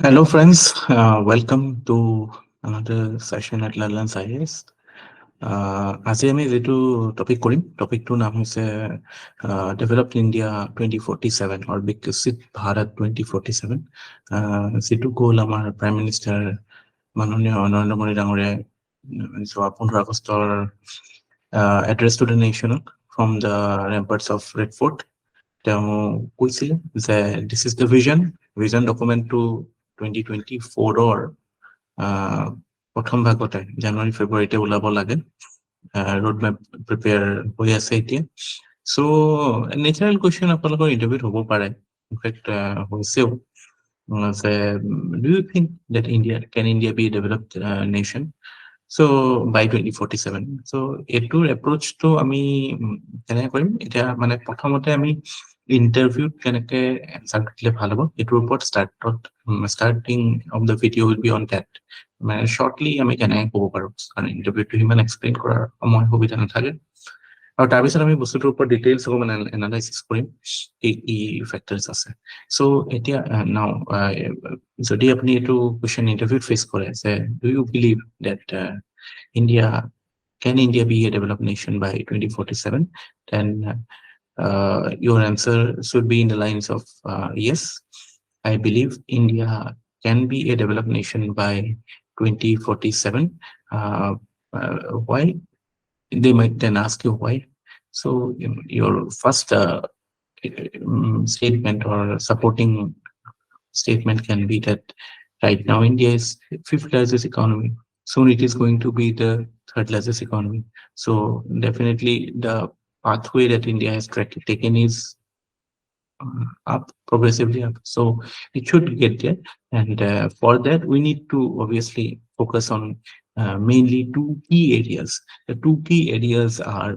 Hello, friends. Welcome to another session at Lalan's IAS. আজি আমি যিটো টপিক কৰিম টপিকটোৰ নাম হৈছে ডেভেলপড ইণ্ডিয়া 2047 or বিকশিত ভাৰত 2047, যিটো গ'ল আমাৰ প্ৰাইম মিনিষ্টাৰ মাননীয় নৰেন্দ্ৰ মোদী ডাঙৰীয়াই যোৱা 15 আগষ্টৰ এড্ৰেছ টু দ্য নেশ্যনক from the ramparts of Red Fort তেওঁ কৈছিলে যে দিছ ইজ দ্য ভিজন ডকুমেণ্টটো 2024-ৰ প্ৰথম ভাগতে জানুৱাৰী ফেব্ৰুৱাৰীতে ওলাব লাগে। ৰোড মেপ প্ৰিপেয়াৰ হৈ আছে এতিয়া। চ' নেচাৰেল কুৱেশ্যন আপোনালোকৰ ইণ্টাৰভিউত হ'ব পাৰে, ইনফেক্ট হৈছেও, যে do you think that India be developed nation so' by 2047? So' এইটোৰ এপ্ৰ'চটো আমি কেনেকৈ কৰিম এতিয়া, মানে প্ৰথমতে আমি ইণ্টাৰভিউত কেনেকে এনচাৰ দিলে ভাল হ'ব এইটোৰ ওপৰত starting of the video will be on that. মানে shortly আমি কেনেকে ক'ব পাৰো, কাৰণ ইণ্টাৰভিউটো সিমান এক্সপ্লেইন কৰাৰ সময় সুবিধা নাথাকে। আৰু তাৰপিছত আমি বস্তুটোৰ ওপৰত ডিটেইলছ অকমান এনালাইচিছ কৰিম, কি ফেক্টৰ্ছ আছে। চ' এতিয়া নাও যদি আপুনি এইটো কুৱেশ্যন ইণ্টাৰভিউত ফেচ কৰে যে do you believe that can India be a developed nation by 2047? Then your answer should be in the lines of yes, I believe India can be a developed nation by 2047. Why? They might then ask you why. So your first statement or supporting statement can be that right now India is fifth largest economy. Soon it is going to be the third largest economy. So definitely the pathway that India has taken is up, progressively up. So it should get there. And for that, we need to obviously focus on mainly two key areas. The two key areas are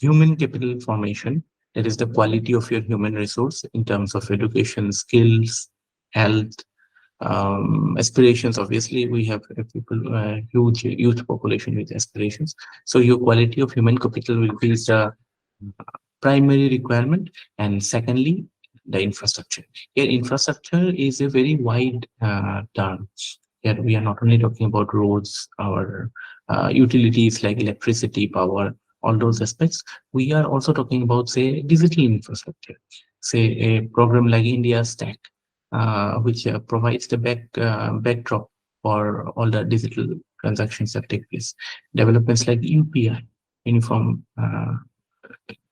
human capital formation, that is the quality of your human resource in terms of education, skills, health, aspirations. Obviously we have people, huge youth population with aspirations, so your quality of human capital will be the primary requirement. And secondly, the infrastructure. Here infrastructure is a very wide term. Here we are not only talking about roads or utilities like electricity, power, all those aspects. We are also talking about, say, digital infrastructure, say a program like India Stack, which provides the backdrop for all the digital transactions that take place. Developments like UPI, Uniform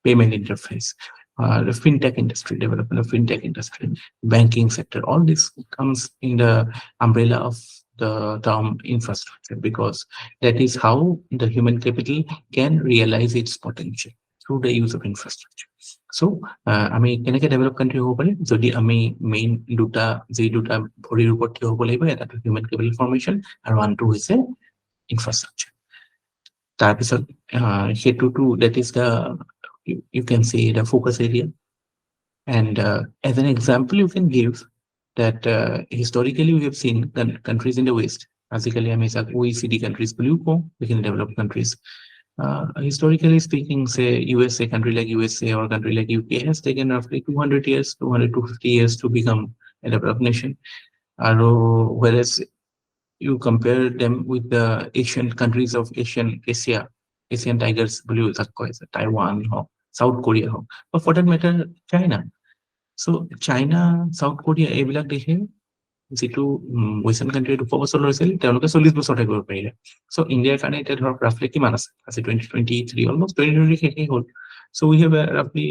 Payment Interface, the fintech industry, development of fintech industry, banking sector, all this comes in the umbrella of the term infrastructure, because that is how the human capital can realize its potential through the use of infrastructure. So আমি কেনেকে develop country হ'ব পাৰিম যদি আমি main দুটা ভৰিৰ ওপৰত থিয় হ'ব লাগিব, এটা হিউমেন কেপিটেল ফৰ্মেশ্যন আৰু আনটো হৈছে ইনফ্ৰাষ্ট্ৰাকচাৰ। তাৰপিছত সেইটোতো that is the, you can say, the focus area. And as an example you can give that historically we have seen countries in the West, basically আমি যাক OECD countries বুলিও কওঁ, within developed countries. Historically speaking, say USA, country like USA or country like UK has taken roughly 200 years, 250 years to become a developed nation. Whereas you compare them with the Asian countries of Asian tigers, Taiwan, South Korea, or for that matter, China. So China, South Korea, এইবিলাক দেশে যিটো western country 200 বছৰ লৈছিল, তেওঁলোকে 40 বছৰ থাকিব পাৰিলে। চ' ইণ্ডিয়াৰ কাৰণে এতিয়া ধৰক ৰাফলি কিমান আছে 2023, অলমষ্ট 2023 শেষেই হ'ল। So we have roughly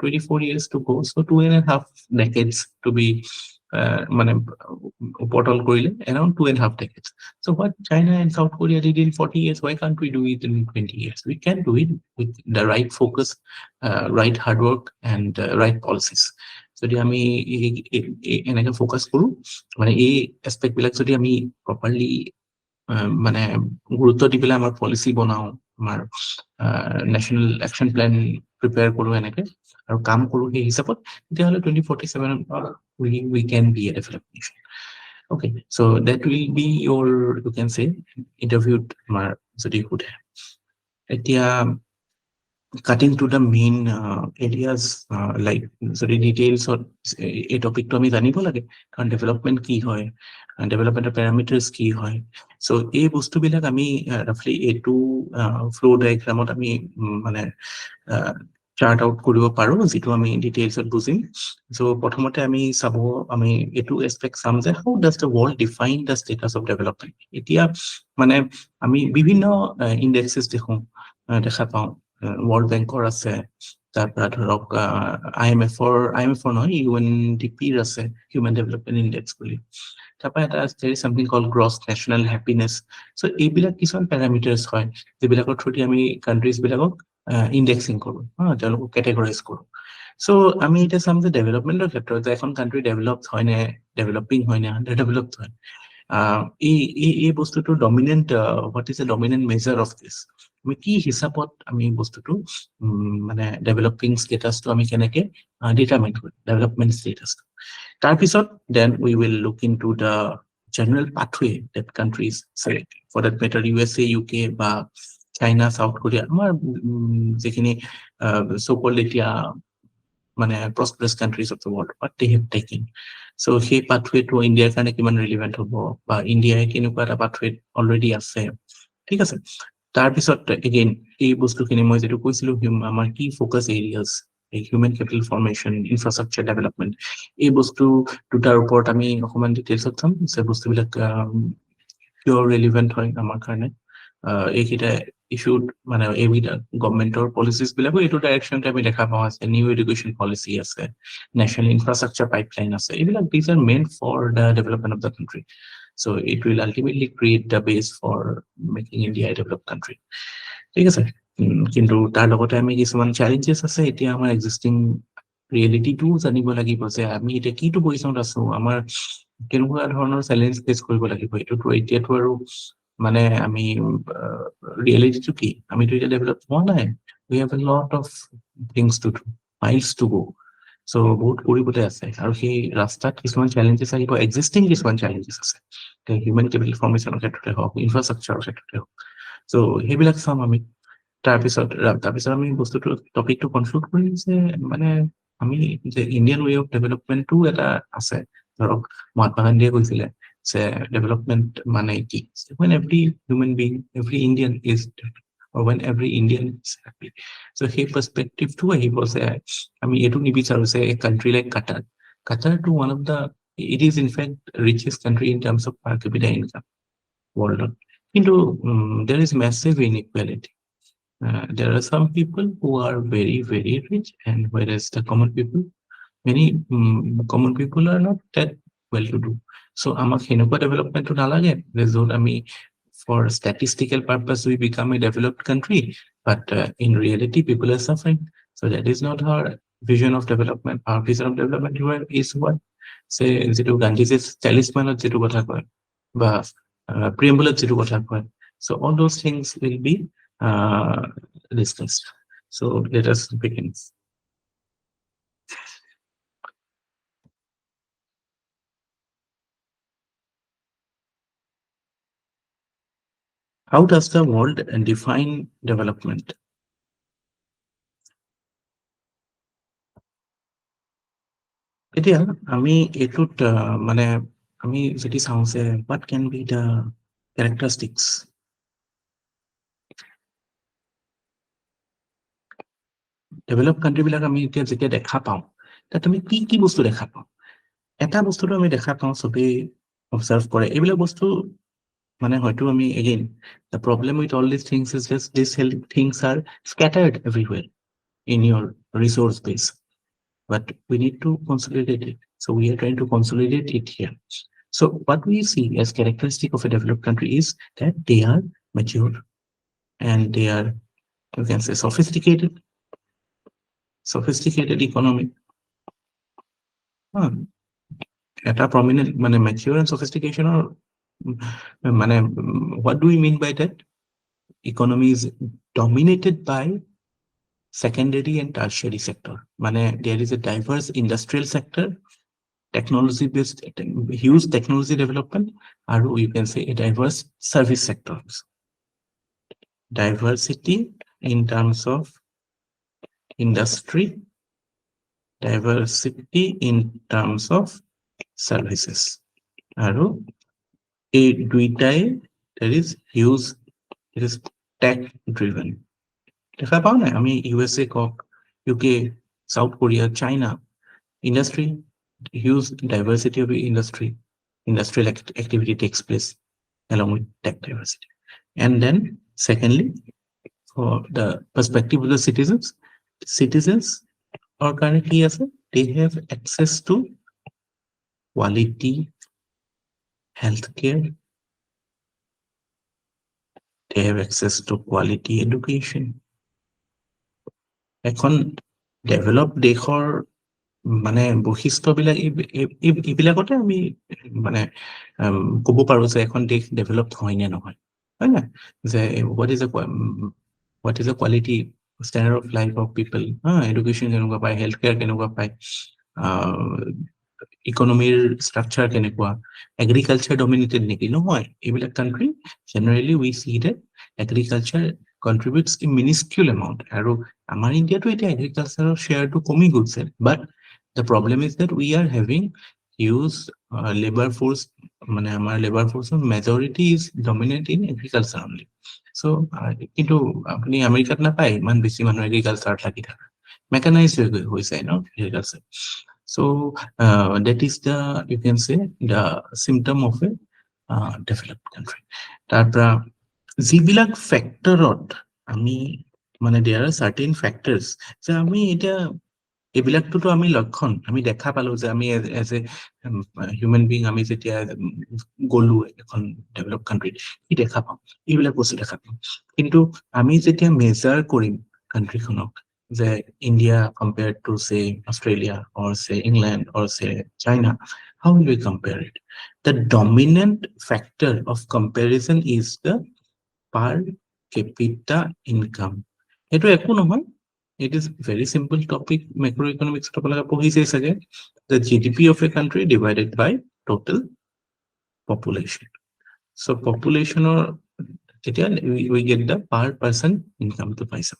24 years to go, so 2.5 decades to be মানে portal কৰিলে, around 2.5 decades. So what China and South Korea did in 40 years, why can't we do it in 20 years? We can do it with the right focus, right hard work, and right policies. যদি আমি এনেকে focus কৰোঁ, মানে এই এছপেক্টবিলাক যদি আমি properly মানে গুৰুত্ব দি পেলাই আমাৰ পলিচি বনাওঁ, আমাৰ নেশ্যনেল একশ্যন প্লেন প্ৰিপেয়াৰ কৰোঁ এনেকে আৰু কাম কৰোঁ সেই হিচাপত, তেতিয়াহ'লে 2047 we can be a developed nation. Okay, so that will be your, you can say, interviewed আমাৰ যদি সোধে। এতিয়া cutting to the main areas, like যদি details or এই টপিকটো আমি জানিব লাগে, কাৰণ ডেভেলপমেণ্ট কি হয়, ডেভেলপমেণ্টৰ পেৰামিটাৰ্ছ কি হয়। চ' এই বস্তুবিলাক আমি ৰাফলি এইটো ফ্ল' ডায়েগ্ৰামত আমি মানে চাৰ্ট আউট কৰিব পাৰো, যিটো আমি ডিটেইলছত বুজিম। চ' প্ৰথমতে আমি আমি এইটো এছপেক্ট চাম যে how does the world define the status of development. এতিয়া মানে আমি বিভিন্ন ইণ্ডেক্সেছ দেখা পাওঁ। ৱৰ্ল্ড বেংকৰ আছে, তাৰপৰা ধৰক আই এম এফৰ নহয়, UNDPৰ আছে, হিউমেন ডেভেলপমেণ্ট ইণ্ডেক্স বুলি। তাৰপৰা এটা আছে চামথিং কল গ্ৰছ নেশ্যনেল হেপিনেছ। চ' এইবিলাক কিছুমান পেৰামিটাৰ্ছ হয়, যিবিলাকৰ থ্ৰুদি আমি কাণ্ট্ৰিজ বিলাকক ইণ্ডেক্সিং কৰোঁ, তেওঁলোকক কেটেগৰাইজ কৰোঁ। চ' আমি এতিয়া চাম যে ডেভেলপমেণ্টৰ ক্ষেত্ৰত যে এখন কাণ্ট্ৰি ডেভেলপ হয় নে, ডেভেলপিং হয় নে, আণ্ডাৰ ডেভেলপড হয়, এই বস্তুটো dominant, what is a dominant measure of this. আমি কি হিচাপত আমি বস্তুটো মানে ডেভেলপিং ষ্টেটাছটো আমি কেনেকে ডিটাৰমাইন কৰিম, ডেভেলপমেণ্ট ষ্টেটাছটো। তাৰপিছত then we will look into the general pathway that countries select, for that matter USA, UK বা চাইনা, চাউথ কোৰিয়া, আমাৰ যিখিনি চ'কল্ড এতিয়া মানে prosperous countries of the world, but they have taken. So' সেই পাথৱেটো ইণ্ডিয়াৰ কাৰণে কিমান ৰিলিভেণ্ট হ'ব, বা ইণ্ডিয়াই কেনেকুৱা এটা পাথৱেত অলৰেডি আছে, ঠিক আছে। তাৰপিছত এগেইন এই বস্তুখিনি মই যিটো কৈছিলো, আমাৰ কি focus areas, human capital formation, infrastructure development, এই বস্তু দুটাৰ ওপৰত আমি অকণমান ডিটেইলছত চাম যে বস্তুবিলাক কিয় ৰিলিভেণ্ট হয় আমাৰ কাৰণে। এইকেইটা ইছ্যুত মানে এইকেইটা গভৰ্ণমেণ্টৰ পলিচিছ বিলাকো এইটো ডাইৰেকশ্যনতে আমি দেখা পাওঁ আছে। নিউ এডুকেশ্যন পলিচি আছে, নেশ্যনেল ইনফ্ৰাষ্ট্ৰাকচাৰ পাইপলাইন আছে, এইবিলাক these are main for the development of the country. So' it will ultimately create the base for making India a develop country, ঠিক আছে। কিন্তু তাৰ লগতে আমি কিছুমান চেলেঞ্জেছ আছে, এতিয়া আমাৰ এক্সিষ্টিং ৰিয়েলিটিটোও জানিব লাগিব যে আমি এতিয়া কিটো পজিশ্যনত আছো, আমাৰ কেনেকুৱা ধৰণৰ চেলেঞ্জ ফেচ কৰিব লাগিব। এইটোতো এতিয়াতো আৰু মানে আমি ৰিয়েলিটিটো কি, আমিতো এতিয়া ডেভেলপ হোৱা নাই, we have a lot of things to do, miles to go. So' বহুত কৰিবলৈ আছে, আৰু সেই ৰাস্তাত কিছুমান চেলেঞ্জেছ আহিব, এক্সিষ্টিং কিছুমান চেলেঞ্জেছ আছে, হিউমেন কেপিটেল ফৰ্মেশ্যনৰ ক্ষেত্ৰতে হওক, ইনফ্ৰাষ্ট্ৰাকচাৰৰ ক্ষেত্ৰতে হওক। চ' সেইবিলাক চাম আমি। তাৰপিছত আমি বস্তুটো টপিকটো কনক্লুড কৰিম যে মানে আমি যে ইণ্ডিয়ান ৱে অফ ডেভেলপমেণ্টটো এটা আছে। ধৰক মহাত্মা গান্ধীয়ে কৈছিলে যে ডেভেলপমেণ্ট মানে কি, when every human being, every Indian is or when every Indian is happy. So সেই পাৰ্সপেক্টিভটো আহিব যে আমি এইটো নিবিচাৰো যে a country like Qatar to one of the, it is in fact richest country in terms of per capita income world. কিন্তু there is massive inequality. There are some people who are very, very rich, and whereas the common people, many common people are not that well to do. So আমাক সেনেকুৱা ডেভেলপমেণ্টটো নালাগে যে য'ত আমি for statistical purpose we become a developed country, but in reality people are suffering. So that is not our vision of development. Our vision of development is what say যিটো গান্ধীজীৰ 40 মানত যিটো কথা কয়, বা প্ৰিয়েম্বলত যিটো কথা কয়। So all those things will be discussed. So let us begin. How does the world define development? এতিয়া আমি এইটোত মানে আমি যদি চাওঁ যে what can be the characteristics, develop কাণ্ট্ৰিবিলাক আমি এতিয়া যেতিয়া দেখা পাওঁ, তাত আমি কি কি বস্তু দেখা পাওঁ। এটা বস্তুটো আমি দেখা পাওঁ, চবেই অবজাৰ্ভ কৰে, এইবিলাক বস্তু মানে হয়তো আমি again the problem with all these things is just these things are scattered everywhere in your resource base, but we need to consolidate it. So we are trying to consolidate it here. So what we see as characteristic of a developed country is that they are mature, and they are, you can say, sophisticated economy. At a prominent mature and sophistication, or what do we mean by that? Economy is dominated by secondary and tertiary sector. There is a diverse industrial sector, technology based, huge technology development, or you can say a diverse service sector. Diversity in terms of industry, diversity in terms of services. আৰু এই দুইটাই there is huge, it is tech driven. দেখা পাও নাই আমি USA Coke, UK, South Korea, China, industry, huge diversity of industry, industrial activity takes place along with tech diversity. And then secondly, for the perspective of the citizens or currently as they have access to quality healthcare, they have access to quality education. এখন develop দেশৰ মানে বৈশিষ্ট্যবিলাক এইবিলাকতে আমি মানে ক'ব পাৰো যে এখন দেশ ডেভেলপ হয় নে নহয়, হয় না? যে what is the quality standard of life of people, education কেনেকুৱা পায়, হেল্থ কেয়াৰ কেনেকুৱা পায়, ইকনমিৰ ষ্ট্ৰাকচাৰ কেনেকুৱা, এগ্ৰিকালচাৰ ডমিনেটেড নেকি? নহয়, এইবিলাক country generally we see that agriculture contributes in minuscule amount. আৰু আমাৰ ইণ্ডিয়াতো এতিয়া এগ্ৰিকালচাৰৰ শ্বেয়াৰটো কমি গৈছে, but the problem is that we are having huge labour force, মানে আমাৰ লেবাৰ ফৰ্চৰ majority is dominate in agriculture only. So' কিন্তু আপুনি আমেৰিকাত নাপায় ইমান বেছি মানুহ এগ্ৰিকালচাৰত লাগি থকা, মেকানাইজ হৈ যায় ন agriculture. So that is the, you can say, the symptom of a developed country. তাৰপৰা যিবিলাক ফেক্টৰত আমি মানে there are certain factors যে আমি এতিয়া এইবিলাকটোতো আমি লক্ষণ আমি দেখা পালো যে আমি এজ এ হিউমেন বিং আমি যেতিয়া গলো এখন ডেভেলপ কাণ্ট্ৰিত কি দেখা পাম, এইবিলাক বস্তু দেখা পাম। কিন্তু আমি যেতিয়া মেজাৰ কৰিম কাণ্ট্ৰিখনক, যে India compared to say Australia or say England or say China, how will we compare it? The dominant factor of comparison is the per capita income. Eto ekko nohoy, it is very simple topic, macroeconomics topalaga pohise sage, the GDP of a country divided by total population. So population or we get the per person income to paisa.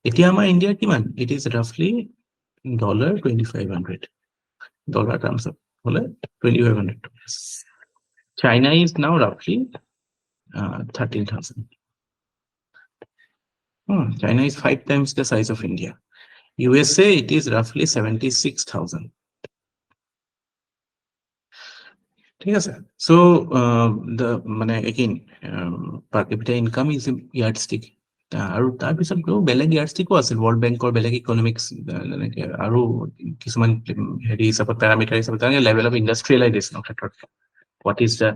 এতিয়া আমাৰ ইণ্ডিয়াৰ কিমান? It is roughly $2,500 dollar terms of হলে $2,500. China is now roughly 13,000. China is 5 times the size of India. USA, it is roughly 76,000. ঠিক আছে। So the মানে again per capita income is a yardstick. আৰু তাৰপিছত বেলেগ ইয়াৰ্ডষ্টিকো আছিল, ৱৰ্ল্ড বেংকৰ বেলেগ ইকনমিক্স আৰু কিছুমান হেৰি হিচাপত পেৰামিটাৰ হিচাপত লেভেল অফ ইণ্ডাষ্ট্ৰিয়েলাইজেশ্যনৰ ক্ষেত্ৰত what is the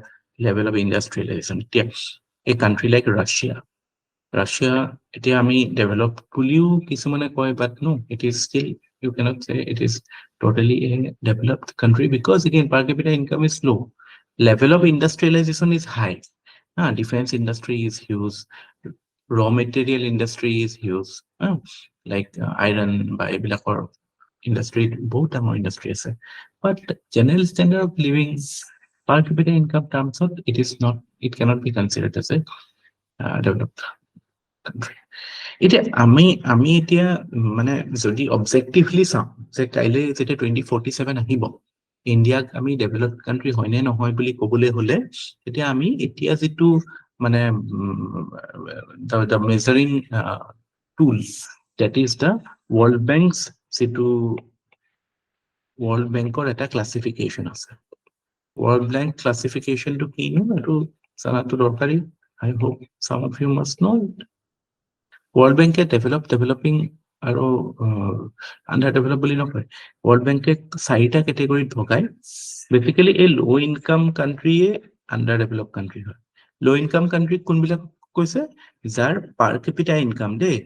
level of industrialisation. এতিয়া এই কাণ্ট্ৰি লাইক ৰাছিয়া এতিয়া আমি ডেভেলপ বুলিও কিছুমানে কয়, but no, it is still you cannot say it is totally a developed country because again per capita income is low, level of industrialization is high. Defense industry is huge, raw material industry is huge, like iron বা এইবিলাকৰ industry বহুত ডাঙৰ industry আছে, but general standard of living per capita income terms of it cannot be considered as a developed country. এতিয়া আমি এতিয়া মানে যদি অবজেক্টিভলি চাওঁ যে কাইলৈ যেতিয়া 2047 আহিব, ইণ্ডিয়াক আমি ডেভেলপড কাণ্ট্ৰি হয় নে নহয় বুলি ক'বলৈ হলে তেতিয়া আমি এতিয়া যিটো মানে the measuring tools, that is the World Bank's যিটো World Bankৰ এটা ক্লাছিফিকেশ্যন আছে। World Bank ক্লাছিফিকেশ্যনটো কিনো এইটো জানাটো দৰকাৰী। I hope some of you must know it. World Bank developing আৰু আন্ডাৰ ডেভেলপ বুলি নকয়, World Bank 4টা কেটেগৰীত ভগায়। বেসিক্যালি এই লো ইনকাম কাণ্ট্ৰিয়ে আন্ডাৰ ডেভেলপ কাণ্ট্ৰি হয়। লো ইনকাম কাণ্ট্ৰি কোনবিলাক কৈছে? যাৰ পাৰ কেপিটা ইনকাম দেই,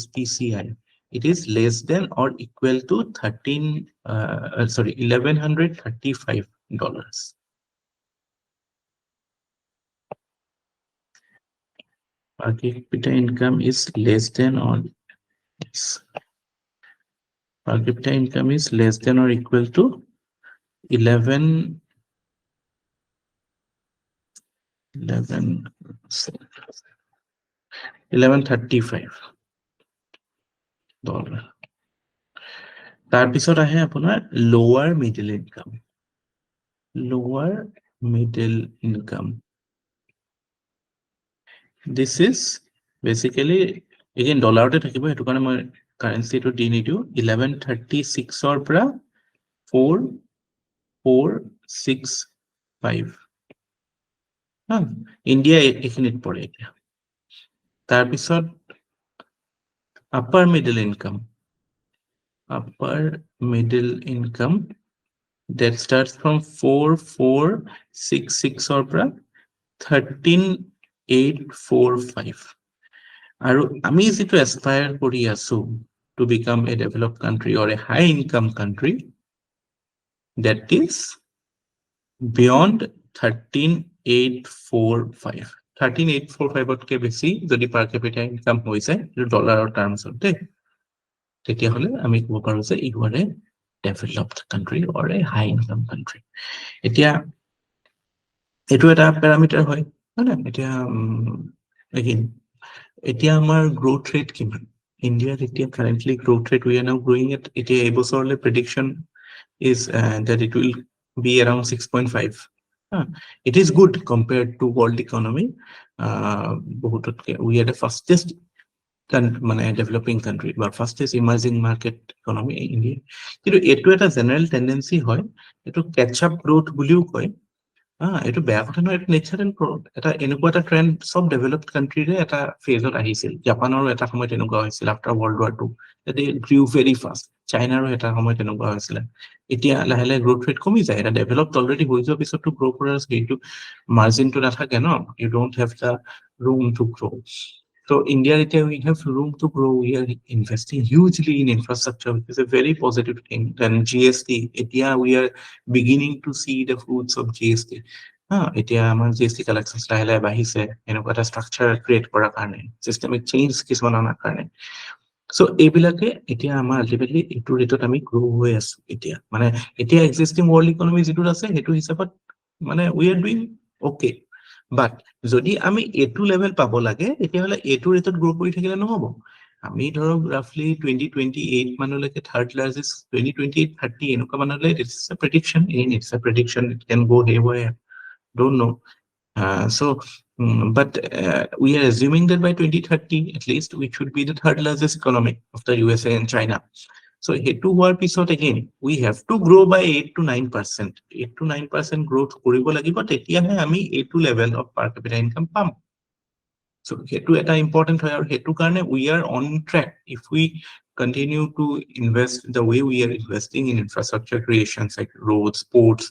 PCI, it is less than or equal to $1,135. Per capita income is less than or per capita income is less than or equal to 1135 dollar. তাৰপিছত আহে আপোনাৰ lower middle income. Lower middle income, this is basically again ডলাৰতে থাকিব, সেইটো কাৰণে মই কাৰেঞ্চিটো দি নিদিওঁ। 1136ৰ পৰা 4465 হা, ইণ্ডিয়া এইখিনিত পৰে এতিয়া। তাৰপিছত upper middle income, upper middle income that starts from 4466ৰ পৰা 13845। আৰু আমি যিটো এস্পায়াৰ কৰি আছো to become a developed country or a high income country, that is beyond 13845। 13845তকে বেছি যদি পাৰ কেপিটা ইনকাম হৈ যায় ডলাৰৰ টাৰ্মছত দেই, তেতিয়াহ'লে আমি ক'ব পাৰো যে U R A developed country or a high income country. এতিয়া এইটো এটা পেৰামিটাৰ হয় নে? এতিয়া এতিয়া আমাৰ গ্ৰোথ ৰেট কিমান ইণ্ডিয়াত? এতিয়া currently growth rate we are now growing at, এতিয়া এইবছৰলৈ prediction is that it will be around 6.5. It is good compared to world economy. বহুততকে we are the fastest মানে ডেভেলপিং কাণ্ট্ৰি বা fastest emerging market economy India. কিন্তু এইটো এটা general tendency হয়, এইটো cache up growth বুলিও কয়। এইটো বেয়া কথা নহয়, এইটো নেচাৰেল গ্ৰোথ। এটা এনেকুৱা এটা ট্ৰেণ্ড চব ডেভেলপড কাণ্ট্ৰিৰে এটা ফেজত আহিছিল। জাপানৰো এটা সময়ত এনেকুৱা হৈছিল আফটাৰ ৱৰ্ল্ড ৱাৰ II, দে গ্ৰিউ ভেৰি ফাষ্ট। চাইনাৰো এটা সময়ত এনেকুৱা হৈছিলে। এতিয়া লাহে লাহে গ্ৰোথ ৰেট কমি যায়। এটা ডেভেলপড অলৰেডি হৈ যোৱাৰ পিছততো গ্ৰ' কৰাৰ সেইটো মাৰ্জিনটো নাথাকে ন, you don't have the room to grow'. So India, we have room to grow. We are investing hugely in infrastructure, which is a very positive thing. Then GST, we are beginning to see the fruits of GST. এতিয়া আমাৰ GST collection লাহে লাহে বাঢ়িছে, এনেকুৱা এটা structure create কৰাৰ কাৰণে, systemic change কিছুমান অনাৰ কাৰণে। চ' এইবিলাকে এতিয়া আমাৰ আল্টিমেটলি এইটো ৰেটত আমি গ্ৰ' হৈ আছো। এতিয়া মানে এতিয়া এক্সিষ্টিং ৱৰ্ল্ড ইকনমি যিটোত আছে সেইটো হিচাপত মানে উই আৰ ডুইং অ'কে। বাট যদি আমি এইটো লেভেল পাব লাগে, তেতিয়াহ'লে এইটো ৰেটত গ্ৰ' কৰি থাকিলে নহ'ব। আমি ধৰক ৰাফলি 2028 মানলৈকে থাৰ্ড লাৰ্জেষ্ট, 2028, 30 এনেকুৱা মানলৈ, ইটছ এ প্ৰেডিকশ্যন, ইট কেন গ' hair, don't know. But we are assuming that by 2030, at least, we should be the third largest economy after USA and China. So, hetu hoar pisot again, we have to grow by 8 to 9%. 8 to 9% growth koribo lagibo, tetiahe ami 8 level of per capita income pam. So, hetu eta important hoy, aru hetu karone we are on track. If we continue to invest the way we are investing in infrastructure creations like roads, ports,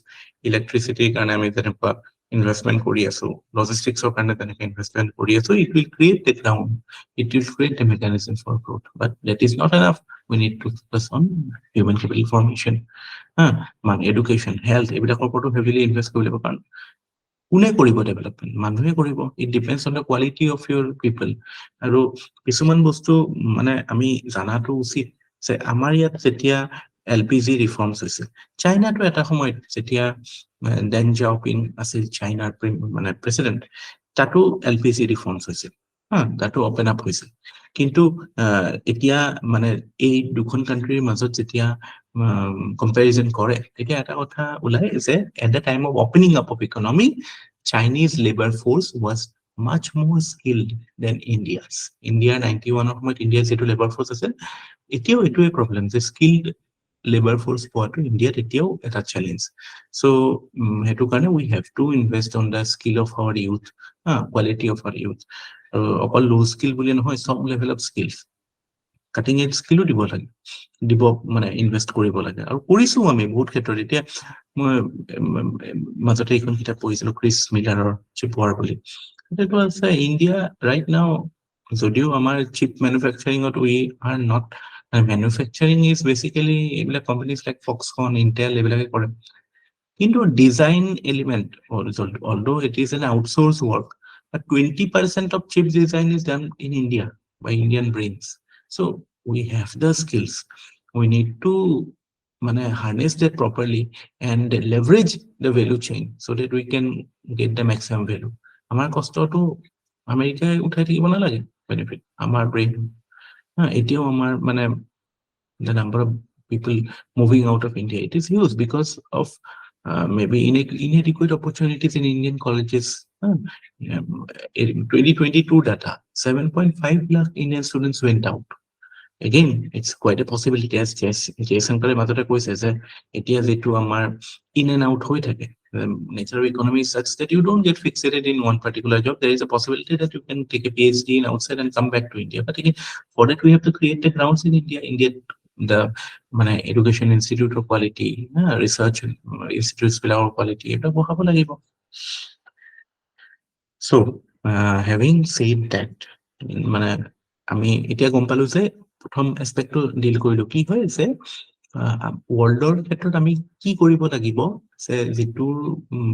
electricity karone ami tenekwa investment kori aso, logistics or karone tenekwa investment kori aso, it will create the ground, it will create the mechanism for growth. But that is not enough. We need to focus on human capital formation, education, health, এইবিলাকৰ ওপৰতো heavily invest কৰিব লাগিব। কাৰণ কোনে কৰিব development? মানুহে কৰিব। It depends on the quality of your people. আৰু কিছুমান বস্তু মানে আমি জানাটো উচিত যে আমাৰ ইয়াত যেতিয়া LPG ৰিফৰ্মছ হৈছিল, চাইনাটো এটা সময়ত যেতিয়া ডেন জাওপিং আছিল চাইনাৰ মানে প্ৰেচিডেণ্ট, তাতো LPG ৰিফৰ্মছ হৈছিল, তাতো অপেন আপ হৈছিল। কিন্তু এতিয়া মানে এই দুখন কাণ্ট্ৰিৰ মাজত যেতিয়া কম্পেৰিজন কৰে, তেতিয়া এটা কথা ওলাই যে at the time of opening up of economy, Chinese labor force was much more skilled than India's. India 91 সময়ত ইণ্ডিয়াৰ যিটো লেবাৰ ফৰ্চ আছিল, এতিয়াও এইটোৱে প্ৰব্লেম যে স্কিল্ড লেবাৰ ফৰ্চ পোৱাটো ইণ্ডিয়াত এতিয়াও এটা চেলেঞ্জ। চ' সেইটো কাৰণে we have to invest on the skill of our youth, quality of our youth. অকল ল' স্কিল বুলি নহয়, sub level of skills, cutting edge স্কিলো দিব মানে ইনভেষ্ট কৰিব লাগে। আৰু কৰিছো আমি বহুত ক্ষেত্ৰত। এতিয়া মই মাজতে এইখন কিতাপ পঢ়িছিলো ক্ৰিছ মিলাৰৰ চিপ ৱাৰ বুলি, সেইটো আছে ইণ্ডিয়া ৰাইট নাও, যদিও আমাৰ চিপ মেনুফেকচাৰিঙত we are not, manufacturing is basically এইবিলাক কোম্পানীজ লাইক ফক্সকন, ইণ্টেল এইবিলাকে কৰে। কিন্তু design element, although it is an outsourced work, but 20% of chip design is done in India by Indian brains. So we have the skills. We need to harness that properly and leverage the value chain so that we can get the maximum value. Amar kostotu America uthai thikibo nalage benefit. Amar brain. Etio amar the number of people moving out of India. It is huge because of maybe inadequate opportunities in Indian colleges. 2022 data, 7.5 lakh Indian students went out. Again, it's quite a possibility, as Jaishankar মাজতে কৈছে যে এতিয়া যেটো আমাৰ in and out হৈ থাকে, nature of economy is such that you don't get fixated in one particular job. There is a possibility that you can take a PhD in outside and come back to India. But again, for that we have to create the grounds in India, the মানে education institute of quality, research institutes বিলাকৰ quality এটা বঢ়াব লাগিব. So having said that, মানে আমি এতিয়া গম পালো যে প্ৰথম এস্পেক্টটো ডিল কৰিলো কি হয় যে ৱৰ্ল্ডৰ ক্ষেত্ৰত আমি কি কৰিব লাগিব যে যিটো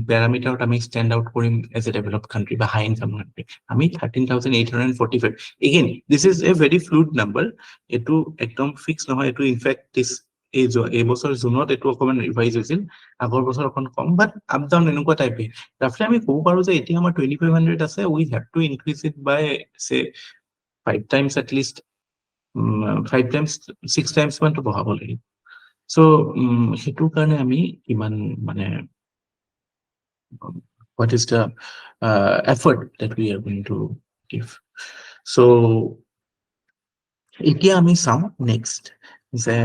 প্যাৰামিটাৰত আমি ষ্টেণ্ড আউট কৰিম এজ এ ডেভেলপড কাণ্ট্ৰি বা হাই ইনকাম কাণ্ট্ৰি। আমি 13,845, again this is a very fluid number, এইটো একদম ফিক্স নহয়। এইটো ইনফেক্ট এই বছৰ জুনত এইটো অকণমান ৰিভাইজ হৈছিল, আগৰ বছৰ অকণ কম, বাট আপ ডাউন এনেকুৱা টাইপে। ৰাফলি আমি ক'ব পাৰো যে এতিয়া আমাৰ 2,500 আছে, উই have two increase it by চে 5 times at least, 5 times 6 times মানটো বঢ়াব লাগিব। So সেইটো কাৰণে আমি ইমান মানে what is the effort that we are going to give. So এতিয়া আমি চাওঁ নেক্সট যে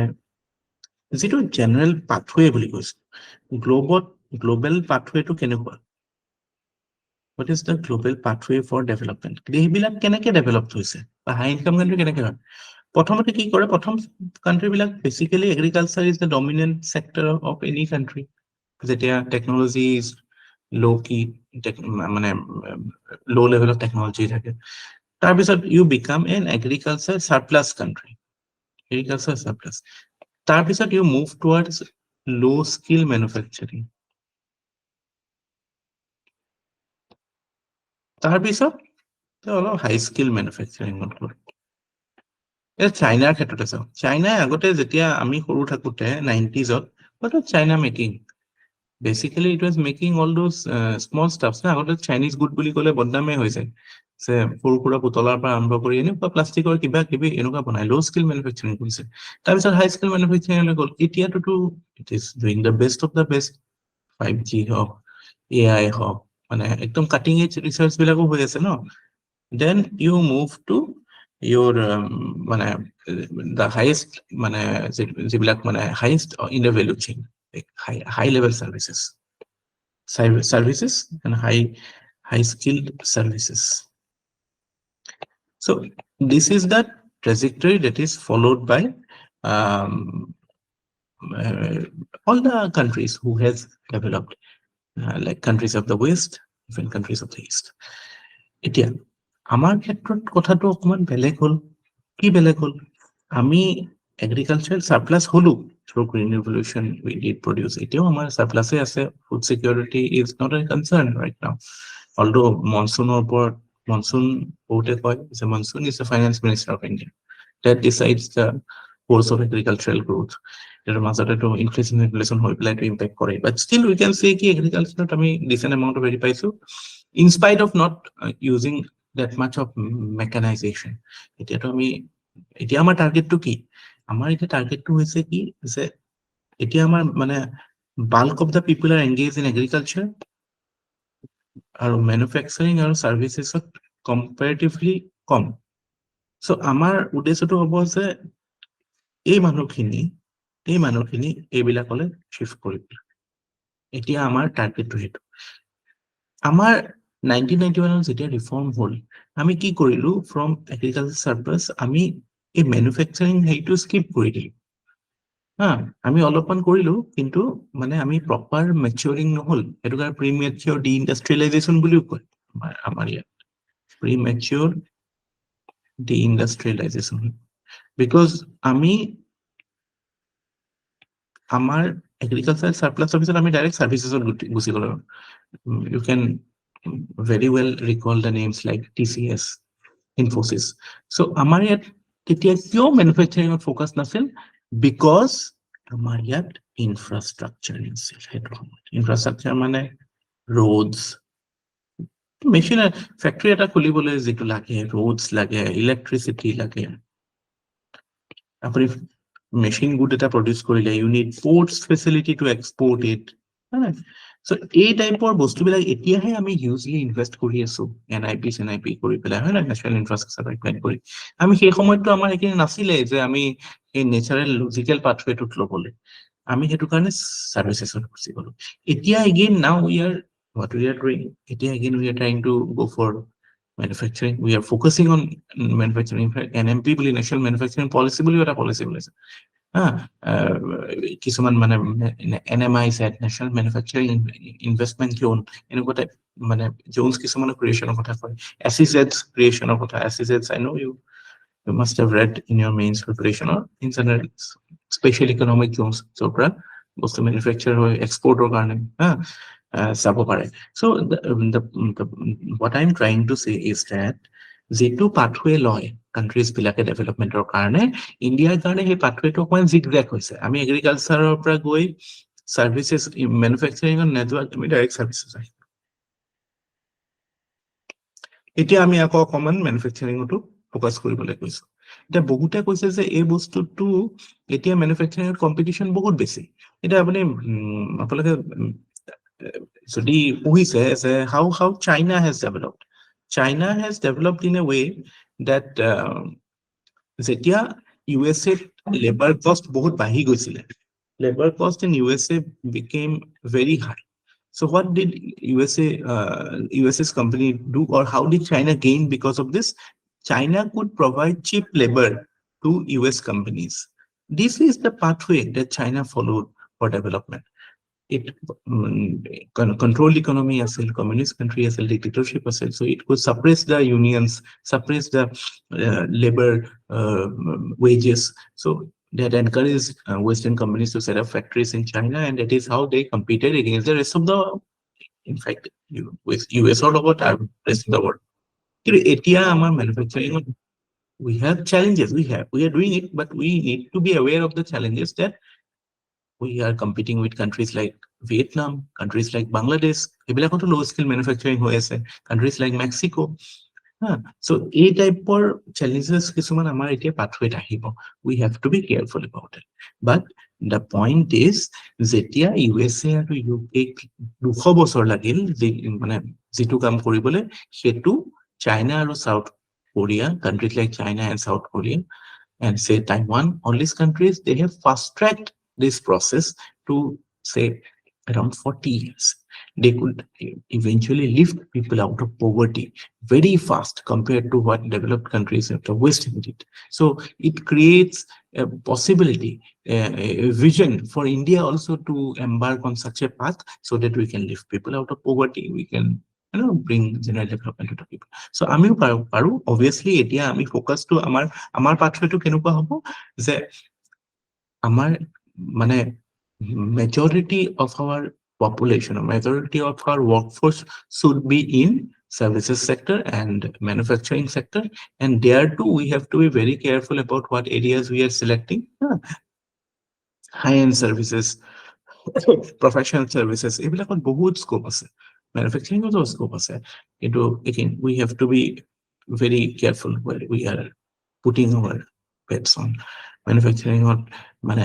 যিটো জেনেৰেল পাথৱে বুলি কৈছো, গ্লোবেল পাথৱেটো কেনেকুৱা, what is the global pathway for development, দেশবিলাক কেনেকে ডেভেলপ হৈছে বা হাই ইনকাম কাণ্ট্ৰি কেনেকে হয়। প্ৰথমতে কি কৰে, প্ৰথম কাণ্ট্ৰি বিলাক basically agriculture is the dominant sector of any country. যেতিয়া টেকনলজি ইজ লো কি মানে লো লেভেলত টেকনলজি থাকে, তাৰপিছত you become an agriculture surplus country, agriculture surplus. তাৰপিছত you move towards low skill manufacturing, তাৰপিছত অলপ হাই স্কিল মেনুফেকচাৰিঙত গ'ল। চাইনাৰ ক্ষেত্ৰতে চাওঁ, চাইনাই আগতে যেতিয়া আমি সৰু থাকোঁতে 90s, China making basically it was making all those small stuffs না। আগতে চাইনিজ গুড বুলি ক'লে বদনামে হৈ যায়, যে সৰু সুৰা পুতলাৰ পৰা আৰম্ভ কৰি এনেকুৱা প্লাষ্টিকৰ কিবা কিবি এনেকুৱা বনাই, ল' স্কিল মেনুফেকচাৰিং কৰিছে। তাৰপিছত হাই স্কিল মেনুফেকচাৰিংলৈ গ'ল। এতিয়াতো it is doing the best of the best, 5G হওক, AI হওক, মানে একদম কাটিং এজ ৰিচাৰ্চ বিলাকো হৈ আছে ন। Then you move to your মানে the highest মানে যিবিলাক মানে highest in the value chain, like high level services and high skilled services. So this is the trajectory that is followed by all the countries who has developed, like countries of the West, even countries of the East. এতিয়া আমাৰ ক্ষেত্ৰত কথাটো অকমান বেলেগ হ'ল। কি বেলেগ হ'ল, আমি এগ্ৰিকালচাৰ সাৰপ্লাস হলো through green revolution, we did produce. এতিয়াও আমাৰ সাৰপ্লাসে আছে, food security is not a concern right now. Although মনচুনৰ ওপৰত, মনচুন বহুতে কয় যে monsoon is the finance minister of India, that decides the course of agricultural growth. এৰ মাজতেটো ইনফ্লেশন ৰেগুলেশন হৈ পেলাই ইম্প্যাক্ট কৰে, বাট স্টিল উই ক্যান সে কি এগ্ৰিকালচাৰত আমি ডিসেন্ট এমাউন্ট অফ হেৰি পাইছো in spite of not using that much of mechanization. এতিয়াতো আমি, এতিয়া আমাৰ টাৰ্গেটটো কি, আমাৰ এতিয়া টাৰ্গেটটো হৈছে কি যে এতিয়া আমাৰ মানে bulk of the people R engage in agriculture আৰু মেনুফেকচাৰিং আৰু সাৰ্ভিসেছত কম্পাৰেটিভলি কম। সো আমাৰ উদ্দেশ্যটো হ'ব যে এই মানুহখিনি এইবিলাকলৈ শিফ্ট কৰিব। এতিয়া আমাৰ টাৰ্গেটটো সেইটো। আমাৰ 1991 যেতিয়া ৰিফৰ্ম হ'ল, আমি কি কৰিলো, ফ্ৰম এগ্ৰিকালচাৰ সাৰপ্লাস আমি এই মেনুফেকচাৰিং হেৰিটো স্কিপ কৰি দিলো। আমি অলপমান কৰিলো, কিন্তু মানে আমি প্ৰপাৰ মেচিউৰিং নহ'ল। সেইটো কাৰণে প্ৰি মেচিউৰ ডি ইণ্ডাষ্ট্ৰিয়েলাইজেশ্যন বুলিও কয় আমাৰ ইয়াত, pre mature D industrialisation. Because আমি আমাৰ এগ্ৰিকালচাৰ সাৰপ্লাস অফিচত আমি ডাইৰেক্ট সাৰ্ভিসেছত গুচি গ'লো। U can very well recall the names like TCS, Infosys. So আমাৰ ইয়াত তেতিয়া কিয় মেনুফেকচাৰিঙত ফ'কাছ নাছিল, বিকজ আমাৰ ইয়াত ইনফ্ৰাষ্ট্ৰাকচাৰ নাছিল। সেইটো সময়ত ইনফ্ৰাষ্ট্ৰাকচাৰ মানে ৰোডছ, মেচিন, ফেক্টৰী এটা খুলিবলৈ যিটো লাগে, ৰোডছ লাগে, ইলেক্ট্ৰিচিটি লাগে, আপুনি মেচিন গুড এটা প্ৰডিউচ কৰিলে, you need ports facility to export it. So' এই টাইপৰ বস্তুবিলাক এতিয়াহে আমি হিউজলি ইনভেষ্ট কৰি আছো, NIP কৰি পেলাই, হয় নহয়, নেশ্যনেল ইনফ্ৰাষ্ট্ৰাকচাৰ পাইপলাইন কৰি। আমি সেই সময়ততো আমাৰ এইখিনি নাছিলে যে আমি এই নেচাৰেল লজিকেল পাথৱেটোত ল'বলৈ, আমি সেইটো কাৰণে চাৰ্ভিচেছত গুচি গলো। এতিয়া again now we are what we are doing, এতিয়া again we are trying to go for manufacturing. We are focusing on manufacturing. In fact, NMP বুলি national manufacturing policy বুলিও এটা policy ওলাইছে, কিছুমান মানে NMI set, national manufacturing investment zone, এনেকুৱা type মানে Jones কিছুমানৰ ক্ৰিয়েশ্যনৰ কথা কয়, SEZs ক্ৰিয়েশ্যনৰ কথা। SEZs I know you must have read in your mains preparation, or in general special economic zones, য'ৰ পৰা বস্তু মেনুফেকচাৰ হয় এক্সপৰ্টৰ কাৰণে চাব পাৰে। চ' what I'm trying to say is that যিটো পাথৱে লয় কাণ্ট্ৰিজ বিলাকে ডেভেলপমেণ্টৰ কাৰণে, ইণ্ডিয়াৰ কাৰণে সেই পাথৱেটো অকণমান জিগজেগ হৈছে। আমি এগ্ৰিকালচাৰৰ পৰা গৈ চাৰ্ভিচেছ মেনুফেকচাৰিঙত নেটৱৰ্ক, আমি ডাইৰেক্ট চাৰ্ভিচেছ আহিম। এতিয়া আমি আকৌ অকণমান মেনুফেকচাৰিঙতো ফ'কাছ কৰিবলৈ কৈছো। এতিয়া বহুতে কৈছে যে এই বস্তুটো এতিয়া মেনুফেকচাৰিঙত কম্পিটিশ্যন বহুত বেছি। এতিয়া আপুনি আপোনালোকে যদি পঢ়িছে যে how China has developed. China has developed in a way that যেতিয়া USA labor cost বহুত বাঢ়ি গৈছিলে, labor cost in USA became very high. So what did USA's company do, or how did China gain because of this? China could provide cheap labor to US companies. This is the pathway that China followed for development. It controlled economy আছিল, communist country আছিল, dictatorship আছিল, so it could suppress the unions, suppress the labor wages. So that encouraged Western companies to set up factories in China, and that is how they competed against the rest of the, in fact, with US or about rest of the world. Etia amar manufacturing, we have challenges, we are doing it, but we need to be aware of the challenges that we are competing with countries like Vietnam, countries like Bangladesh, এইবিলাকতো low skill manufacturing হৈ আছে, countries like Mexico. So এই টাইপৰ challenges কিছুমান আমাৰ এতিয়া পাথৱেত আহিব, we have to be careful about it. But the point is, যেতিয়া USA আৰু UK 200 বছৰ লাগিল মানে যিটো কাম কৰিবলৈ, সেইটো চাইনা আৰু south Korea, countries like China and South Korea and say Taiwan, all these countries, they have fast-tracked this process to say around 40 years. They could eventually lift people out of poverty very fast compared to what developed countries of the West did. So it creates a possibility, a vision for India also to embark on such a path, so that we can lift people out of poverty, we can bring general development to the people. So আমিও পাৰো obviously এতিয়া আমি focus two আমাৰ পাথৱেটো কেনেকুৱা হ'ব যে আমাৰ মানে majority of our population, or majority of our workforce should be in services sector and manufacturing sector, and there too we have to be very careful about what areas we are selecting. High-end services, professional services, এইবিলাকত বহুত scope আছে, manufacturing-ও scope আছে, কিন্তু again we have to be very careful where we are putting our bets on. Manufacturing-ত মানে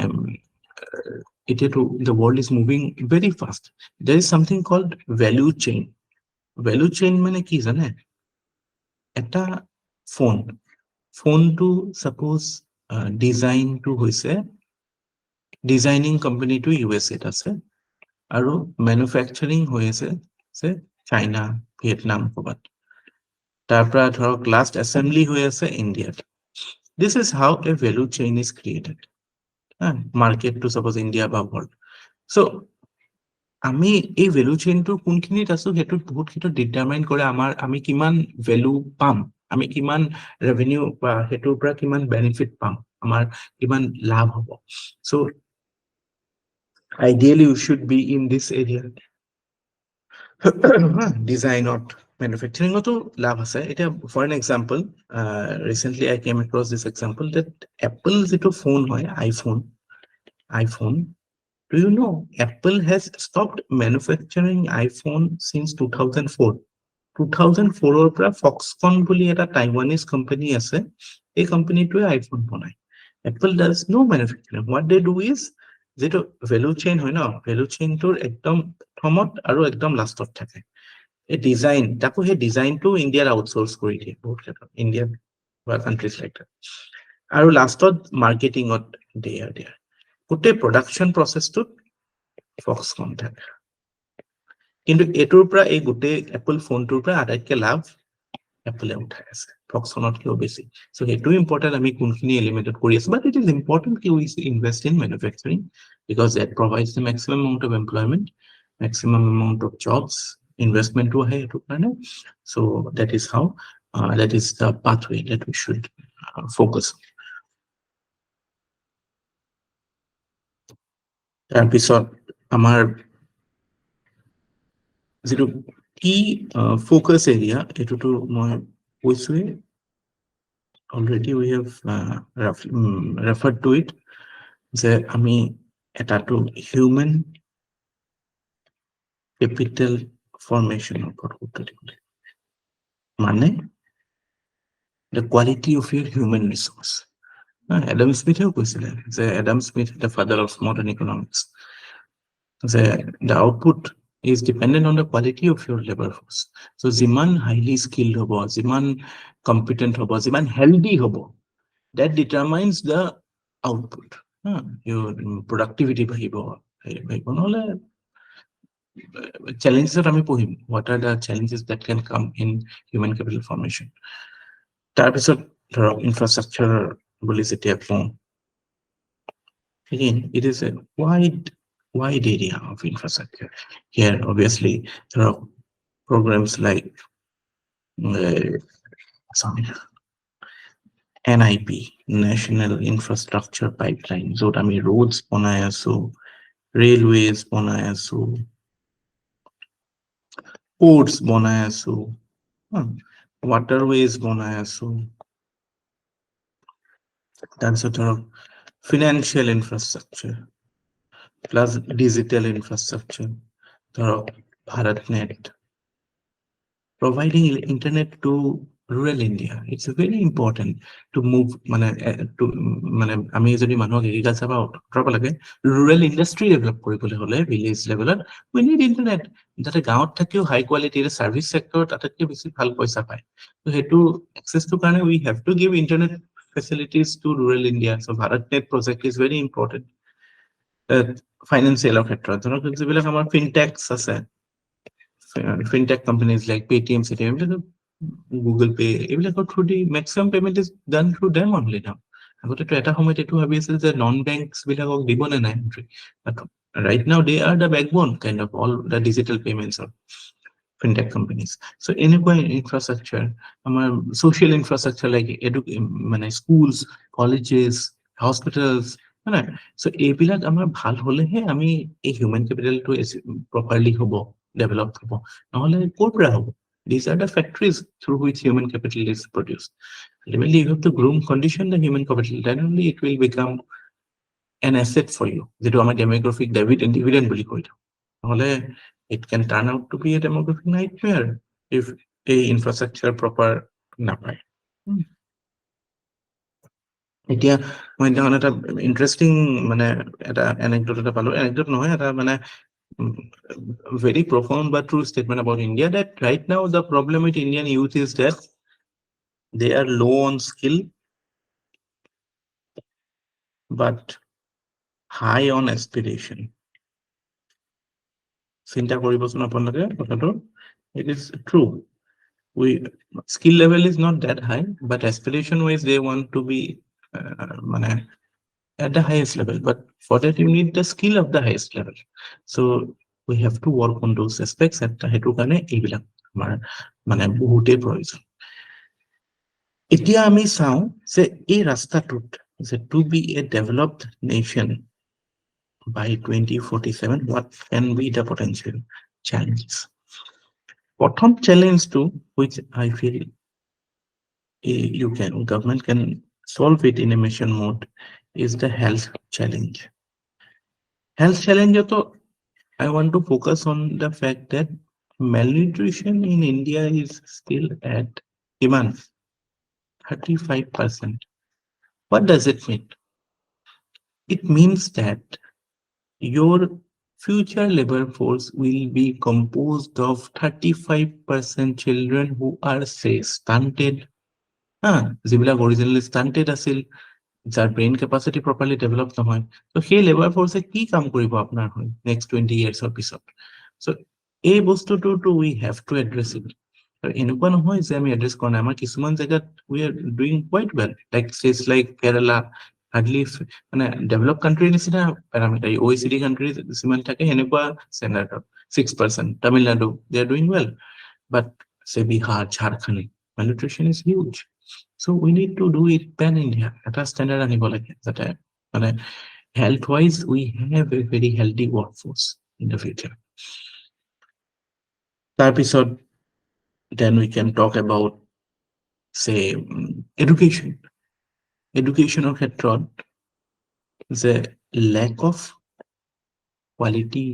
the world is moving very fast. There is something called value chain. Value chain মানে কি জানে? এটা phone to suppose design to হৈছে designing কোম্পানীটো USA-ত আছে, আৰু manufacturing হৈ আছে চাইনা, ভিয়েটনাম ক'ৰবাত, তাৰ পৰা ধৰক লাষ্ট এছেম্বলি হৈ আছে ইণ্ডিয়াত। This is how a value chain is created. Market to suppose India বা world. So আমি এই ভ্যালু চেইনটোৰ কোনখিনিত আছো সেইটোত বহুত কিছু ডিটাৰমাইন কৰে আমি কিমান ভ্যালু পাম, আমি কিমান ৰেভিনিউ বা সেইটোৰ পৰা কিমান বেনিফিট পাম, আমাৰ কিমান লাভ হ'ব। So ideally you should be in this area. Designot, manufacturing-ওতো লাভ আছে। এতিয়া for an example, recently I came across this example that Apple যিটো ফোন হয়, iPhone, do you know Apple has stopped manufacturing iPhone since 2004? 2004-ৰ পৰা Foxconn বুলি এটা Taiwanese company আছে, এই কোম্পানীটোৱে iPhone বনায়। Apple does no manufacturing. What they do is যেটো ভ্যালু চেইন হয় ন, ভ্যালু চেইনটোৰ একদম প্ৰথমত আৰু একদম লাষ্টত থাকে এই ডিজাইন, তাকো সেই ডিজাইনটো ইণ্ডিয়াত আউটচোৰ্চ কৰি দিয়ে বহুত ক্ষেত্ৰত, ইণ্ডিয়াত বা কাণ্ট্ৰিজ লাইক দেট, আৰু লাষ্টত মাৰ্কেটিঙত দিয়ে। গোটেই প্ৰডাকশ্যন প্ৰচেছটোত ফক্সকন থাকে। কিন্তু এইটোৰ পৰা এই গোটেই এপল ফোনটোৰ পৰা আটাইতকৈ লাভ এপলে উঠাই আছে ফক্সকনতকৈও বেছি। চ' সেইটো ইম্পৰ্টেণ্ট আমি কোনখিনি এলিমেণ্টত কৰি আছো, বাট ইট ইজ ইম্পৰ্টেণ্ট কি we invest in manufacturing because that provides the maximum amount of employment, maximum amount of jobs, ইনভেষ্টমেণ্টটো আহে সেইটো কাৰণে। So' that is how that is the pathway that we should focus on. তাৰপিছত আমাৰ যিটো কি focus area, এইটোতো মই কৈছোৱেই already, we have referred two it, যে আমি এটাটো হিউমেন কেপিটেল ফৰ্মেশ্যনৰ ওপৰত গুৰুত্ব দিব লাগিব, মানে the quality of your human resource. Adam স্মিথেও কৈছিলে যে, Adam Smith the father of modern economics, যে the output is dependent on the quality of your labor force. So যিমান highly skilled হ'ব, যিমান competent হ'ব, যিমান healthy হ'ব, that determines the output. Your productivity বাঢ়িব, নহ'লে challenges আমি পঢ়িম, what are the challenges that can come in human capital formation. তাৰপিছত ধৰক ইনফ্ৰাষ্ট্ৰাকচাৰ বুলি যেতিয়া কওঁ, again it is a wide area of infrastructure. Here obviously there are programs like NIP, National Infrastructure Pipeline, য'ত আমি roads বনাই আছো, railways বনাই আছো, ports বনাই আছো, waterways বনাই আছো, তাৰপিছত ধৰক financial infrastructure plus digital infrastructure, ধৰক BharatNet, providing internet to rural India. It's very important to move, to আমি যদি মানুহক এগ্ৰিকালচাৰ পৰা আঁতৰাব লাগে, rural industry develop কৰিবলৈ হ'লে village levelত we need internet, যাতে গাঁৱত থাকিও হাই কোৱালিটিৰ সাৰ্ভিস সেক্টৰত আটাইতকৈ বেছি ভাল পইচা পায়। তো সেইটো এক্সেছটো কাৰণে we have to give internet facilities to rural India. So BharatNet project is very important. Financial ক্ষেত্ৰত ধৰক যিবিলাক আমাৰ ফিনটেক্স আছে, fintech companies like Paytm, CTM, Google Pay, এইবিলাকৰ through the maximum payment is done through them only now. আগতেতো এটা সময়ত এইটো ভাবি আছিল যে নন বেংকছ বিলাকক দিব নে নাই entry, but right now they are the backbone kind of all the digital payments of fintech companies. So এনেকুৱা infrastructure, আমাৰ social infrastructure like schools, colleges, hospitals, right? So এইবিলাক আমাৰ ভাল হলেহে আমি এই হিউমেন কেপিটেলটো প্ৰপাৰলি হ'ব, developed হ'ব, নহলে ক'ৰ পৰা হ'ব? These are the factories through which human capital is produced. Ultimately, you have to groom, condition the human capital, then only it will become an asset for you. যেটো আমাৰ demographic dividend বুলি কয়। নহলে it can turn out to be a demographic nightmare if a infrastructure proper নাপায়। এতিয়া মই এখন এটা ইন্টাৰেষ্টিং এটা anecdote এটা পালো, anecdote নহয়, এটা very profound but true statement about India, that right now the problem with Indian youth is that they are low on skill but high on aspiration. চিন্তা কৰিবচোন আপোনালোকে কথাটো, it is true. Skill level is not that high, but aspiration wise they want to be at the highest level, but for that you need the skill of the highest level. So we have to work on those aspects, at hetu kane eibilak amar bohute proyojon. Etia ami sao je ei rasta tut je to be a developed nation by 2047, what can be the potential challenges? Prothom challenge to which I feel government can solve it in a mission mode is the health challenge. Health challenge to I want to focus on the fact that malnutrition in India is still at demand 35%. What does it mean? It means that your future labor force will be composed of 35% children who are, say, stunted, যিবিলাক originally ষ্টাণ্টেড আছিল, যাৰ brain capacity properly develop নহয়। ত' সেই labour ফৰ্চে কি কাম কৰিব আপোনাৰ হৈ নেক্সট 20 ইয়াৰ্ছৰ পিছত? চ' এই বস্তুটোতো উই হেভ টু এড্ৰেছ ইট। আৰু এনেকুৱা নহয় যে আমি এড্ৰেছ কৰা নাই, আমাৰ কিছুমান জেগাত we are doing quite well, like states like Kerala, hardly মানে ডেভেলপ কাণ্ট্ৰিৰ নিচিনা পেৰামিটাৰ, OECD কাণ্ট্ৰি যিমান থাকে সেনেকুৱা ষ্টেণ্ডাৰ্ডত 6%। Tamil Nadu, they are doing well, but say Bihar, Jharkhand, malnutrition is huge. So we need to do it pan India. Eta standard আনিব লাগে যাতে মানে health wise we have a very healthy workforce in the future. তাৰপিছত then we can talk about say education. Educational ক্ষেত্ৰত the lack of quality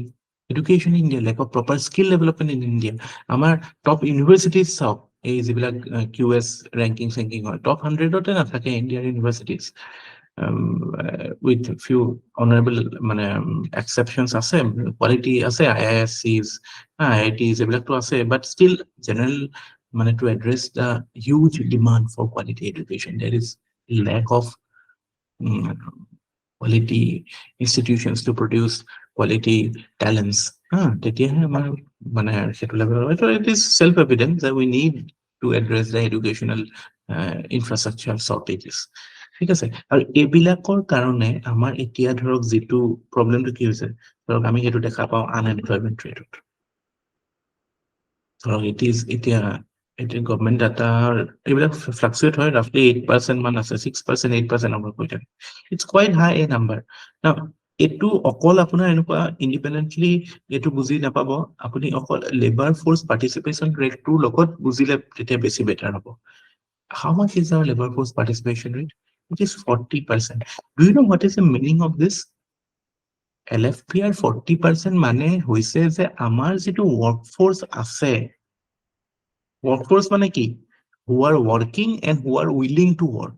education in India, lack of proper skill development in India. Our top universities চাওক, এই যিবিলাক QS ranking ranking হয়, top 100-তে নাথাকে Indian universities, with few honorable মানে exceptions আছে, quality আছে, IASCs, IITs এইবিলাকতো আছে, but still general মানে to address the huge demand for quality education, there is lack of quality institutions to produce quality talents. তেতিয়াহে আমাৰ মানে সেইটো লেভেল হয়। So it is self-evident that we need to address the educational infrastructure shortages. ঠিক আছে, আৰু এইবিলাকৰ কাৰণে আমাৰ এতিয়া ধৰক যিটো প্ৰব্লেমটো কি হৈছে, ধৰক আমি সেইটো দেখা পাওঁ আনএমপ্লয়মেণ্ট ৰেটত। ধৰক এতিয়া গভৰ্ণমেণ্ট ডাটাৰ এইবিলাক ফ্লাকচুৱেট হয়, ৰাফলি 8% মান আছে, 6%, 8% আমাৰ কৈ থাকে। It's quite high a number. এইটো অকল আপোনাৰ এনেকুৱা ইণ্ডিপেণ্ডেণ্টলি এইটো বুজি নাপাব, আপুনি অকল লেবাৰ ফৰ্চ পাৰ্টিচিপেশ্যন ৰেটটোৰ লগত বুজিলে তেতিয়া বেছি বেটাৰ হ'ব। How much is our labor force participation rate? It is 40%. Do you know what is the meaning of this? LFPR 40% মানে হৈছে যে আমাৰ যিটো workforce আছে, workforce মানে কি? Who are working and who are willing to work.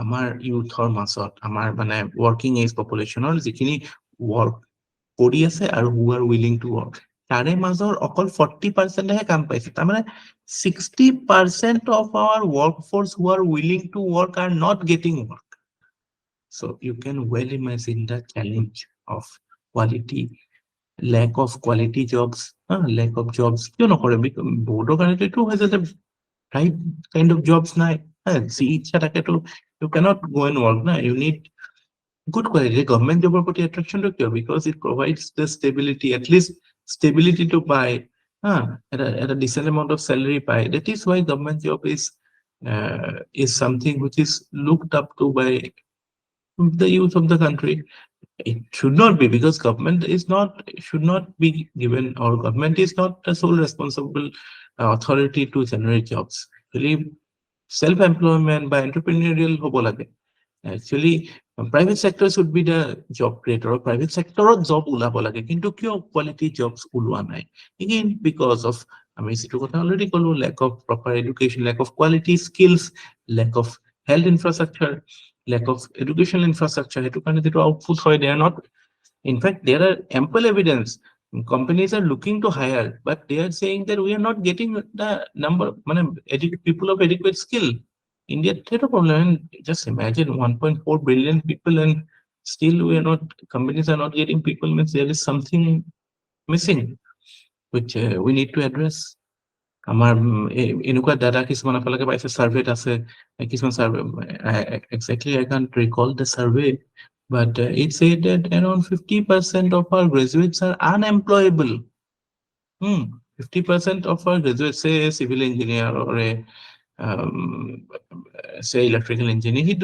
আমাৰ ইউথৰ মাজত, আমাৰ মানে working age populationৰ যিখিনি work কৰি আছে আৰু who are willing to work, তাৰে মাজৰ অকল 40%হে কাম পাইছে। তাৰমানে 60% of our workforce who are willing to work are not getting work. So you can well imagine the challenge of quality, lack of quality jobs, lack of jobs. কিয় নকৰে? board কাৰণেতো এইটো হয় যে right kind of jobs নাই, যি ইচ্ছা তাকেতো you cannot go and work না, you need good quality. Government job প্ৰতি attraction to কিয়? Because it provides the stability, at least stability to buy at a decent amount of salary buy. That is why government job is something which is looked up to by the youth of the country. It should not be, because government should not be given, or government is not the sole responsible authority to generate jobs. Really, self-employment by entrepreneurial হ'ব লাগে। Actually, private sector should be the job creator, or private sector job ওলাব লাগে, কিন্তু কিয় quality jobs ওলোৱা নাই? Again, because of আমি যিটো কথা already ক'লো, lack of proper education, lack of quality skills, lack of health infrastructure, lack of educational infrastructure, সেইটো কাৰণে যিটো output হয়, they are not, in fact there are ample evidence, companies are looking to hire, but they are saying that we are not getting the number মানে people of adequate skill. India had a problem. Just imagine 1.4 billion people, and still companies are not getting people. Means there is something missing, which we need to address. আমাৰ এনেকুৱা data কিছুমান আপোনালোকে পাইছে, সাৰ্ভেত আছে কিছুমান survey, exactly I can't recall the survey, but it said that around 50% of our graduates are unemployable. 50% of our graduates, say a civil engineer or a say electrical engineer, he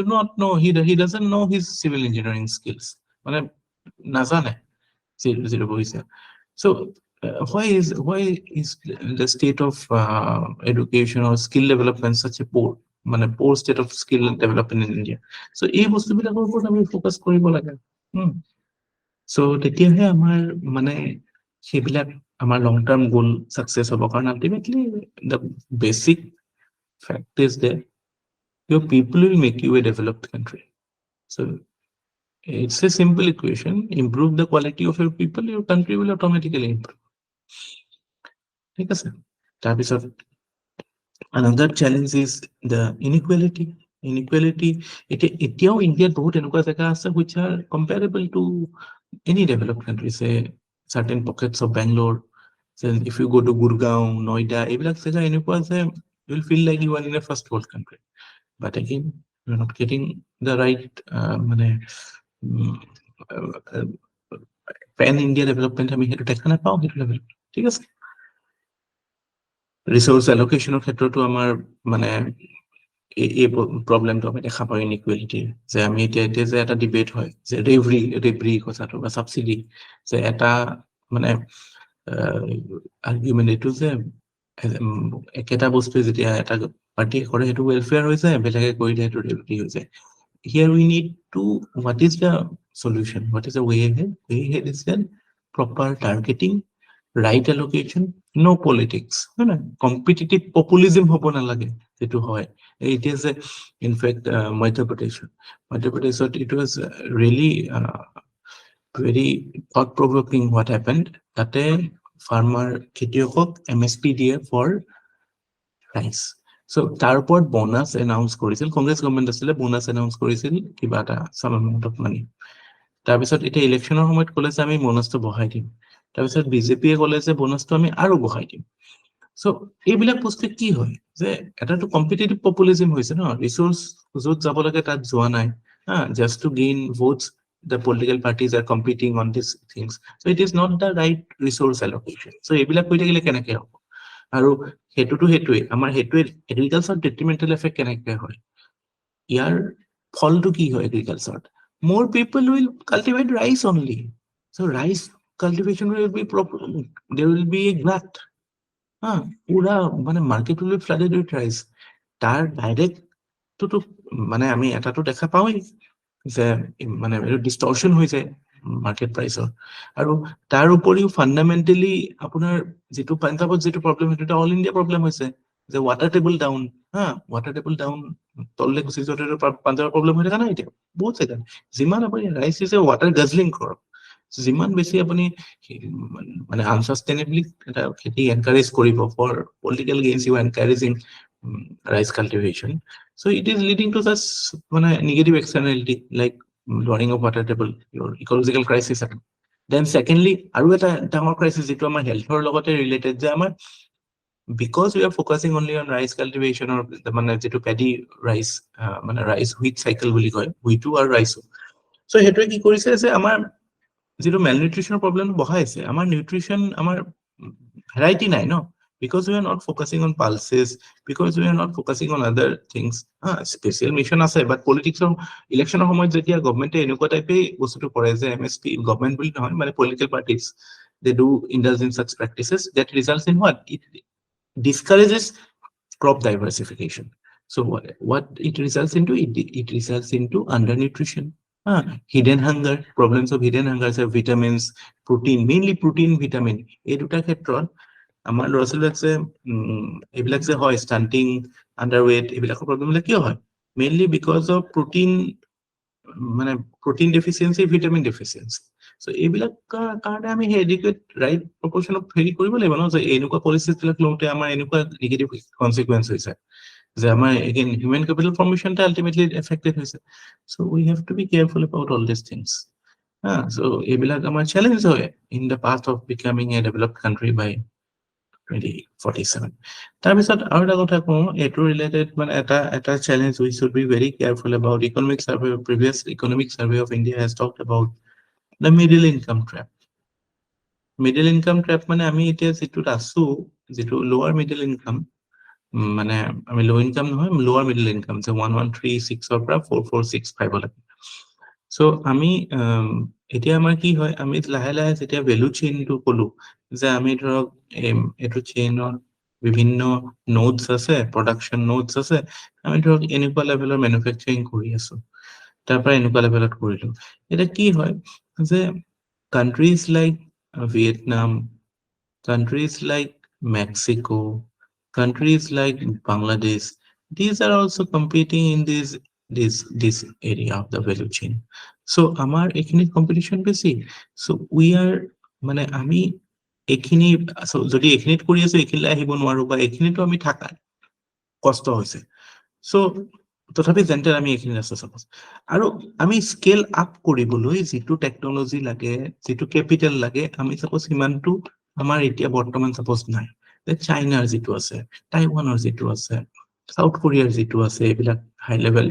he doesn't know his civil engineering skills, মানে নাজানে যিটো বহিছে। So why is the state of education or skill development such a poor state of skill development in India? So এই বস্তুবিলাকৰ ওপৰত আমি focus কৰিব লাগে। So তেতিয়াহে আমাৰ মানে সেইবিলাক আমাৰ লং টাৰ্ম গোল সাকসেস হ'ব, কাৰণ ultimately the basic fact is that your people will make you a developed country. So It's a simple equation. Improve the quality of your people, your country will automatically improve. ঠিক আছে? তাৰপিছত another challenge is the inequality. Inequality, এতিয়াও ইণ্ডিয়াত বহুত এনেকুৱা জেগা আছে which are comparable to any developed country, say certain pockets of Bangalore. So if you go to Gurgaon, Noida, এইবিলাক জেগা এনেকুৱা যে you will feel like you are in a first world country. But again, you're not getting the right মানে pan India development আমি সেইটো দেখা নাপাওঁ সেইটো লেভেল। ঠিক আছে? ৰিসোৰ্স এলোকেশনৰ ক্ষেত্ৰতো আমাৰ মানে এই প্ৰবলেমটো আমি দেখা পাওঁ ইনইকুৱেলিটিৰ, যে আমি এতিয়া যে এটা ডিবেট হয় যে ৰেভৰি কথাটো বা সাবচিডি, যে এটা মানে আৰ্গুমেণ্ট এইটো যে একেটা বস্তুৱে যেতিয়া এটা পাৰ্টিয়ে কৰে সেইটো ৱেলফেয়াৰ হৈ যায়, বেলেগে কৰিলে সেইটো ৰেভৰি হৈ যায়। Here we need to, what is the solution? What is the way ahead? Way ahead is then proper targeting, right allocation, no politics. Competitive populism hobo na lage. It is in fact Madhya Pradesh. It was really very thought-provoking what happened. Tate farmer খেতিয়কক MSP দিয়ে for rice. So তাৰ ওপৰত bonus announce কৰিছিল, Congress government আছিলে, bonus announce কৰিছিল কিবা এটা some amount of money. তাৰপিছত এতিয়া ইলেকশ্যনৰ সময়ত ক'লে যে আমি bonusটো বঢ়াই দিম, তাৰপিছত বিজেপিয়ে ক'লে যে bonusটো আমি আৰু বঢ়াই দিম। So এইবিলাক বস্তু কি হয় যে এটাটো কম্পিটিটিভ পপুলিজম হৈছে ন, ৰিসোৰ্স য'ত যাব লাগে তাত যোৱা নাই, just to gain votes the political parties are competing on these things, so it is not the right resource allocation. So এইবিলাক হৈ থাকিলে কেনেকে হ'ব? আৰু সেইটোৱে আমাৰ সেইটোৱে এগ্ৰিকালচাৰ ডেট্ৰিমেণ্টেল এফেক্ট কেনেকে হয়, ইয়াৰ ফলটো কি হয় এগ্ৰিকালচাৰত? More people will cultivate rice only, so rice cultivation will be there will be a glut, পুরা মানে market will be flooded with rice. তার ডাইরেক্ট তো মানে আমি এটাটো দেখা পাওঁই যে মানে ডিষ্টৰশ্যন হৈ যায় মাৰ্কেট প্ৰাইচৰ। আৰু তাৰ উপৰিও ফাণ্ডামেণ্টেলি আপোনাৰ যিটো পাঞ্জাৱত যিটো প্ৰব্লেম, সেইটো অল ইণ্ডিয়া প্ৰব্লেম হৈছে যে water table down, water table down, তললে গুচি যোৱাটো পাঞ্জাৱৰ প্ৰব্লেম হৈ থকা নাই এতিয়া বহুত জেগাত। যিমান আপুনি rice is a water guzzling crop, যিমান বেছি আপুনি মানে আনসাষ্টেইনেবলি এটা খেতি এনকাৰেজ কৰিব for political gains, you encouraging rice cultivation, so it is leading to this মানে negative externality like lowering of water table, your ecological crisis. Then secondly আৰু এটা ডাঙৰ ক্ৰাইচিছ যিটো আমাৰ হেল্থৰ লগতে ৰিলেটেড, যে আমাৰ because we are focusing only on rice cultivation or মানে যিটো paddy rice, মানে rice wheat cycle বুলি কয়, wheat আৰু rice, so সেইটোৱে কি কৰিছে যে আমাৰ যিটো মেলনিউট্ৰিচনৰ প্ৰব্লেম বঢ়াইছে, আমাৰ নিউট্ৰিচন আমাৰ ভেৰাইটি নাই ন, because we are not focusing on pulses, because we are not focusing on other things. Special mission আছে, but politics ইলেকশ্যনৰ সময়ত যেতিয়া গভৰ্ণমেণ্টে এনেকুৱা টাইপেই বস্তুটো কৰে যে MSP গভৰ্ণমেণ্ট বুলি নহয় মানে political parties, they do indulge in such practices that results in what? It discourages crop diversification. So what it results into? It results into undernutrition, hidden hunger, problems of hidden hunger, so vitamins, protein, mainly protein, vitamin, এই দুটা ক্ষেত্ৰত আমাৰ ল'ৰা ছোৱালীবিলাক যে এইবিলাক যে হয় ষ্টান্টিং, আণ্ডাৰৱেট, এইবিলাকৰ প্ৰব্লেমবিলাক কিয় হয়? মেইনলি বিকজ অফ প্ৰটিন, মানে প্ৰটিন ডেফিচিয়েঞ্চি, ভিটামিন ডেফিচিয়েঞ্চি। চ' এইবিলাক কাৰণে আমি সেই এডিকুৱেট ৰাইট প্ৰপৰ্চনত হেৰি কৰিব লাগিব ন, যে এনেকুৱা পলিচিছবিলাক লওঁতে আমাৰ এনেকুৱা নিগেটিভ কনচিকুৱেঞ্চ হৈছে যে আমাৰ এগেইন হিউমেন কেপিটেল ফৰ্মেশ্যনটা আল্টিমেটলি এফেক্টেড হৈছে। So' we have to be careful about all this things. So' এইবিলাক আমাৰ চেলেঞ্জ হয় in the path of becoming a developed country by 2047. তাৰপিছত আৰু এটা কথা কওঁ, এইটো ৰিলেটেড মানে এটা challenge we should be very careful about. Economic survey, previous economic survey of India has talked about the middle income ট্ৰেপ। Middle income ট্ৰেপ মানে আমি এতিয়া যিটোত আছো, যিটো লোৱাৰ মিডল ইনকাম, মানে আমি ল' ইনকাম নহয়, লোৱাৰ মিডল ইনকাম, যে 1136ৰ পৰা 4465লৈকে। চ' আমি এতিয়া আমাৰ কি হয়, আমি লাহে লাহে যেতিয়া ভেলু চেইনটো কলো, যে আমি ধৰক এইটো চেইনৰ বিভিন্ন নোডছ আছে, প্ৰডাকশ্যন নোডছ আছে, আমি ধৰক এনেকুৱা লেভেলৰ মেনুফেকচাৰিং কৰি আছো, তাৰ পৰা এনেকুৱা লেভেলত কৰিলো। এতিয়া কি হয় যে countries like Vietnam, countries like Mexico, countries like Bangladesh, these are also competing in these this area of the value chain. So আমাৰ এইখিনিত competition বেছি, so we are মানে আমি এইখিনি যদি এইখিনিত কৰি আছো এইখিনিলৈ আহিব নোৱাৰো বা এইখিনিতো আমি থাকা কষ্ট হৈছে, so তথাপি যেনতে আমি এইখিনি আছো চাপোজ, আৰু আমি স্কেল আপ কৰিবলৈ যিটো টেকনলজি লাগে, যিটো কেপিটেল লাগে, আমি চাপোজ সিমানটো আমাৰ এতিয়া বৰ্তমান চাপোজ নাই। চাইনাৰ যিটো আছে, টাইৱানৰ যিটো আছে, সাউথ কোৰিয়াৰ যিটো আছে, এইবিলাক হাই লেভেল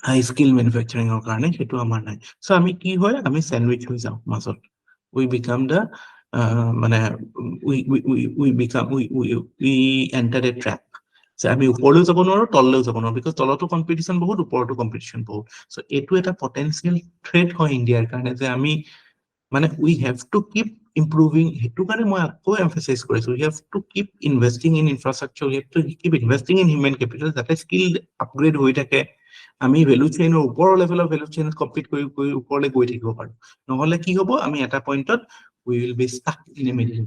হাই স্কিল মেনুফেকচাৰিঙৰ কাৰণে সেইটো আমাৰ নাই। চ' আমি কি হয়, আমি চেণ্ডউইচ হৈ যাওঁ মাজত, উই বিকাম দ্য মানে উই এণ্টাৰ এ ট্ৰেপ, যে আমি ওপৰলৈও যাব নোৱাৰো তললৈও যাব নোৱাৰো, বিকজ তলতো কম্পিটিশ্যন বহুত, ওপৰতো কম্পিটিশ্যন বহুত। চ' এইটো এটা পটেনচিয়েল থ্ৰেট হয় ইণ্ডিয়াৰ কাৰণে, যে আমি মানে we have to keep improving. সেইটো কাৰণে মই আকৌ এমফেচাইজ কৰিছো, we have to keep investing in infrastructure, we have to keep investing in human capital, যাতে স্কিল আপগ্ৰেড হৈ থাকে, আমি ভেলু চেইনৰ ওপৰৰ লেভেলৰ ভেলু চেইনত কম্পিট কৰি ওপৰলৈ গৈ থাকিব পাৰো। নহলে কি হব, আমি এটা পইণ্টত we will be stuck in a middle.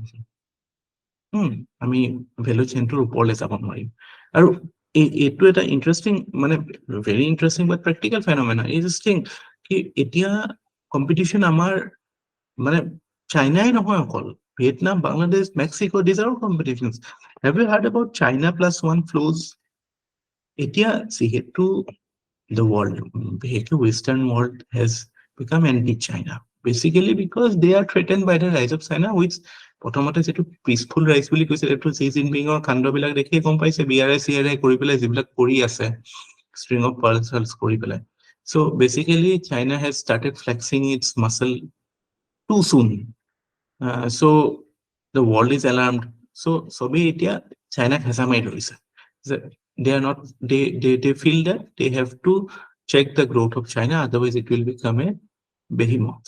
আমি ভেলু চেইনটোৰ ওপৰলৈ যাব নোৱাৰিম। আৰু এইটো এটা ইণ্টাৰেষ্টিং, মানে very interesting but practical phenomena interesting, কি এতিয়া কম্পিটিশ্যন আমাৰ মানে চাইনাই নহয় অকল, Vietnam, Bangladesh, Mexico, these are competitions. Have you heard about China plus one flows? এতিয়া যিহেতু the world, the Western world has become anti-China, basically because they are threatened by the rise of China, which প্ৰথমতে যিটো peaceful ৰাইজ বুলি কৈছিল, এইটো C জিনপিঙৰ কাণ্ডবিলাক দেখিয়ে গম পাইছে, বিআৰএ চিআৰএ কৰি পেলাই যিবিলাক কৰি আছে, string of pearls কৰি পেলাই। So basically China has started flexing its muscle too soon. So the world is alarmed. So সবেই এতিয়া চাইনাক হেঁচা মাৰি ধৰিছে, যে they are not, they feel that they have to check the growth of China, otherwise it will become a behemoth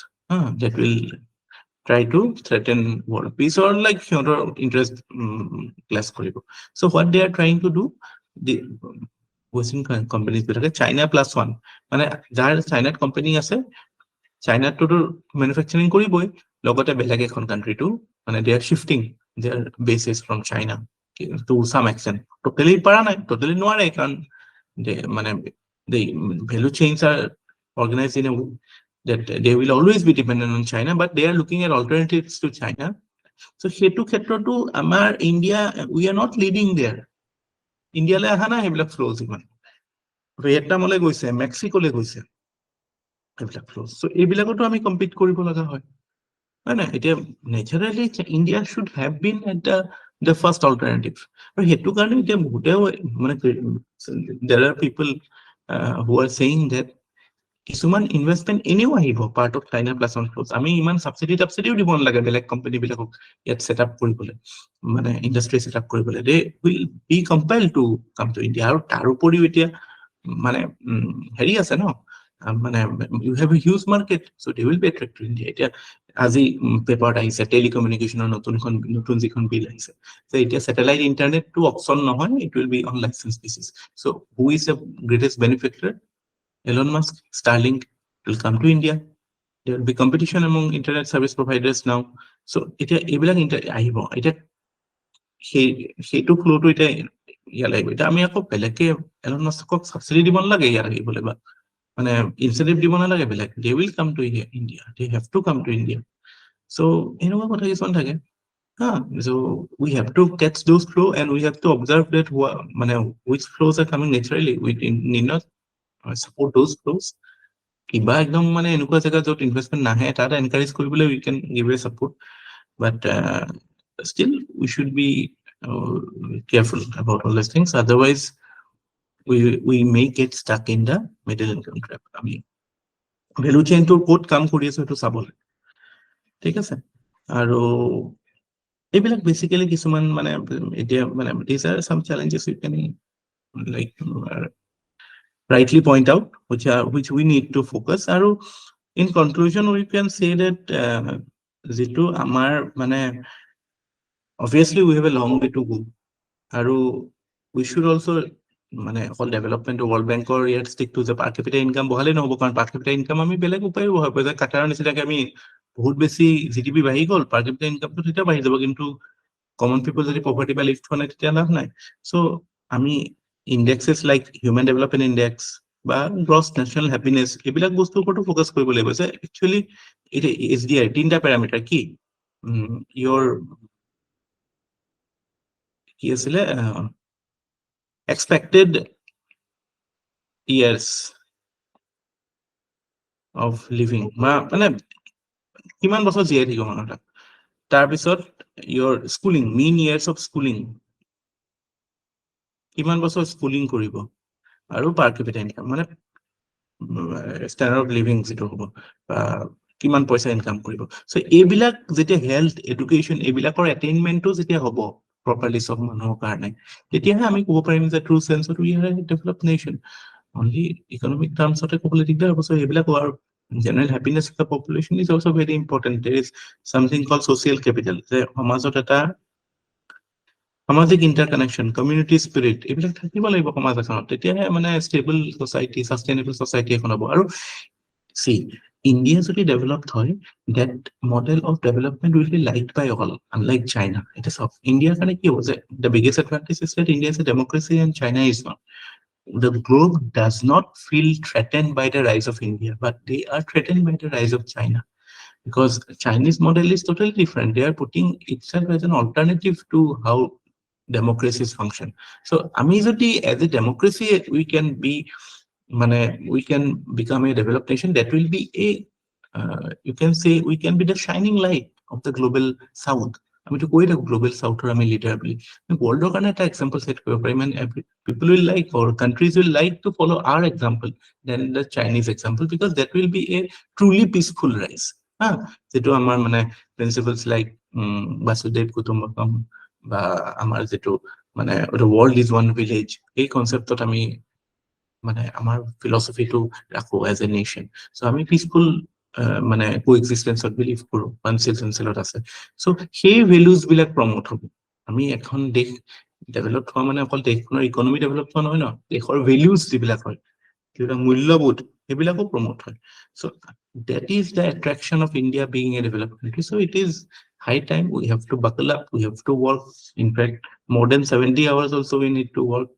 that will try to threaten world peace, or like সিহঁতৰ interest clash কৰিব। So what they are trying to do, the Western companies বিলাকে China plus one, মানে যাৰ চাইনাত company আছে, চাইনাতটোতো manufacturing কৰিবই, লগতে বেলেগ এখন কাণ্ট্ৰিটো মানে they are shifting their base from China to some extent. Totally পৰা নাই, টোটেলি নোৱাৰে, কাৰণ মানে the value chains are organized in a way that they will always be dependent on China, but they are looking at alternatives to China. So সেইটো ক্ষেত্ৰতো আমাৰ India, we are not leading there. ইণ্ডিয়ালৈ অহা নাই সেইবিলাক flows, ইমান ভিয়েটনামলৈ গৈছে, মেক্সিকোলৈ গৈছে এইবিলাক ফ্ল'জ। চ' এইবিলাকতো আমি কম্পিট কৰিব লগা হয় নাই? এতিয়া naturally India should have been at the first alternative. আৰু সেইটো কাৰণে এতিয়া বহুতেও মানে there are people who are saying that কিছুমান ইনভেষ্টমেণ্ট এনেও আহিব part of China plus one flows. আমি ইমান চাবচিডিও দিব নালাগে বেলেগ কোম্পানী বিলাকক ইয়াত ছেট আপ কৰিবলৈ, মানে ইণ্ডাষ্ট্ৰি ছেট আপ কৰিবলৈ। They will be compel to come to India. আৰু তাৰ উপৰিও এতিয়া মানে হেৰি আছে ন, মানে you have a huge market, so' they will be attract to India. এতিয়া আজি পেপাৰত আহিছে টেলিকমিউনিকেশ্যনৰ নতুন যিখন বিল আহিছে, যে এতিয়া ছেটেলাইট ইণ্টাৰনেটটো অপশ্যন নহয়, it will be on licence basis. So' who is the greatest benefactor? Elon Musk. Starlink will come to India. There will be competition among internet service providers now. So এতিয়া এইবিলাক আহিব, এতিয়া সেইটো ফ্ল'টো এতিয়া ইয়ালৈ আহিব। এতিয়া আমি আকৌ বেলেগকে এলন মাস্কক চাবচিডি দিব নালাগে ইয়াত আহিবলৈ, বা মানে ইনচেন্টিভ দিব নালাগে বেলেগ। They will come to India. They have to come to India. So এনেকুৱা কথা কিছুমান থাকে। So we have to catch those flow, and we have to observe that মানে which flows are coming naturally. We need not support those flows. কিবা একদম মানে এনেকুৱা জেগা য'ত ইনভেষ্টমেণ্ট নাহে তাত এনকাৰেজ কৰিবলৈ we can give a support, but still we should be careful about all these things, otherwise we may get stuck in the middle income trap. আমি ভেলু চেইনটোৰ ক'ত কাম কৰি আছো সেইটো চাবলৈ, ঠিক আছে? আৰু এইবিলাক বেচিকেলি কিছুমান মানে এতিয়া মানে these are some challenges you can like rightly point out, which we need to focus. আৰু in conclusion we can say that যিটো আমাৰ মানে obviously we have a long way to go, আৰু we should also মানে অকল development world বেংকৰ ইয়াত stick two যে পাৰ কেপিটেল ইনকাম বঢ়ালেই নহ'ব, কাৰণ পাৰ কেপিটেল ইনকাম আমি বেলেগ উপায়ো বঢ়াব পাৰোঁ। যে কাটাৰৰ নিচিনাকে আমি বহুত বেছি জিডিপি বাঢ়ি গ'ল, পাৰ কেপিটেল ইনকামটো তেতিয়া বাঢ়ি যাব, কিন্তু কমন পিপল যদি পভাৰ্টি বা লিফ্ট হোৱা নাই তেতিয়া লাভ নাই। চ' আমি indexes like human development index বা gross national happiness এইবিলাক বস্তুৰ ওপৰতো ফ'কাছ কৰিব লাগিব যে একচুৱেলি এটা HDI তিনিটা পেৰামিটাৰ কি your কি আছিলে expected years of living মানে কিমান বছৰ জীয়াই থাকিব মানুহ এটা তাৰপিছত your schooling mean years of schooling কিমান বছৰ স্কুলিং কৰিব আৰু পাৰ কেপিটা ইনকাম মানে ষ্টেণ্ডাৰ্ড অফ লিভিং যিটো হ'ব বা কিমান পইচা ইনকাম কৰিব চ' এইবিলাক যেতিয়া হেল্থ এডুকেশ্যন এইবিলাকৰ এটেইনমেণ্টটো যেতিয়া হ'ব প্ৰপাৰলি চব মানুহৰ কাৰণে তেতিয়াহে আমি ক'ব পাৰিম যে ট্ৰু চেন্সত we are a develop nation only economic টাৰ্মছতে ক'বলৈ দিগদাৰ হ'ব চ' এইবিলাক আৰু general happiness of the population is also' very important there is something call social capital যে সমাজত এটা সামাজিক ইণ্টাৰকানেকশ্যন কমিউনিটি স্পিৰিট এইবিলাক থাকিব লাগিব সমাজ এখনত তেতিয়াহে মানে ষ্টেবল ছ'চাইটি ছাষ্টেইনেবল ছ'চাইটি এখন হ'ব আৰু চি ইণ্ডিয়া যদি ডেভেলপড হয় that model of development will be liked by all unlike China it is of India কাৰণে কি হ'ব যে the biggest advantage is that India is a democracy and China is not the globe does not feel threatened by the rise of India but they are threatened by the rise of China because Chinese model is totally different they are putting itself as an alternative to how democracies function so আমি যদি as a democracy we can be মানে we can become a developed nation that will be a you can say we can be the shining light of the global south আমি তো কৈ থাকো global সাউথৰ আমি leader বুলি ৱৰ্ল্ডৰ কাৰণে এটা example set কৰিব পাৰিম and people will like or countries will like to follow our example then the Chinese example because that will be a truly peaceful rise হা যিটো আমাৰ মানে প্ৰিন্সিপলছ লাইক বাসুদেৱ কুটুম্বকম বা আমাৰ যিটো মানে ৱৰ্ল্ড ইজ ওৱান ভিলেজ এই কনচেপ্টত আমি মানে আমাৰ ফিলচফিটো ৰাখো এজ এ নেশ্যন চ' আমি পিচফুল মানে কোএক্সিষ্টেন্সত বিলিভ কৰো কনচিষ্টেন্সিলত আছে চ' সেই ভেলুজ বিলাক প্ৰমোট হ'ব আমি এখন দেশ ডেভেলপ হোৱা মানে অকল দেশখনৰ ইকনমি ডেভেলপ হোৱা নহয় ন দেশৰ ভেলুজ যিবিলাক হয় যিবিলাক মূল্যবোধ সেইবিলাকো প্ৰমোট হয় চ' that is the attraction of India being a developed country so it is high time we have to buckle up we have to work in fact more than 70 hours also we need to work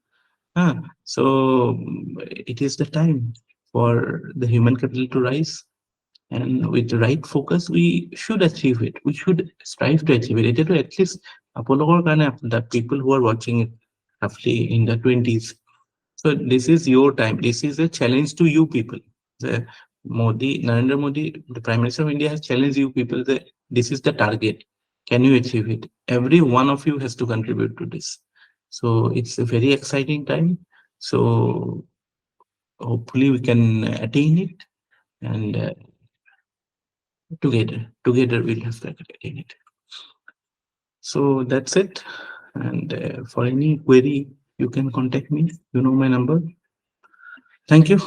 so it is the time for the human capital to rise and with the right focus we should achieve it we should strive to achieve it it at least apologor karone the people who are watching it roughly in the 20s so this is your time this is a challenge to you people the Narendra Modi the Prime Minister of India has challenged you people that this is the target can you achieve it every one of you has to contribute to this so it's a very exciting time so hopefully we can attain it and together we'll have to attain it so that's it and for any query you can contact me you know my number thank you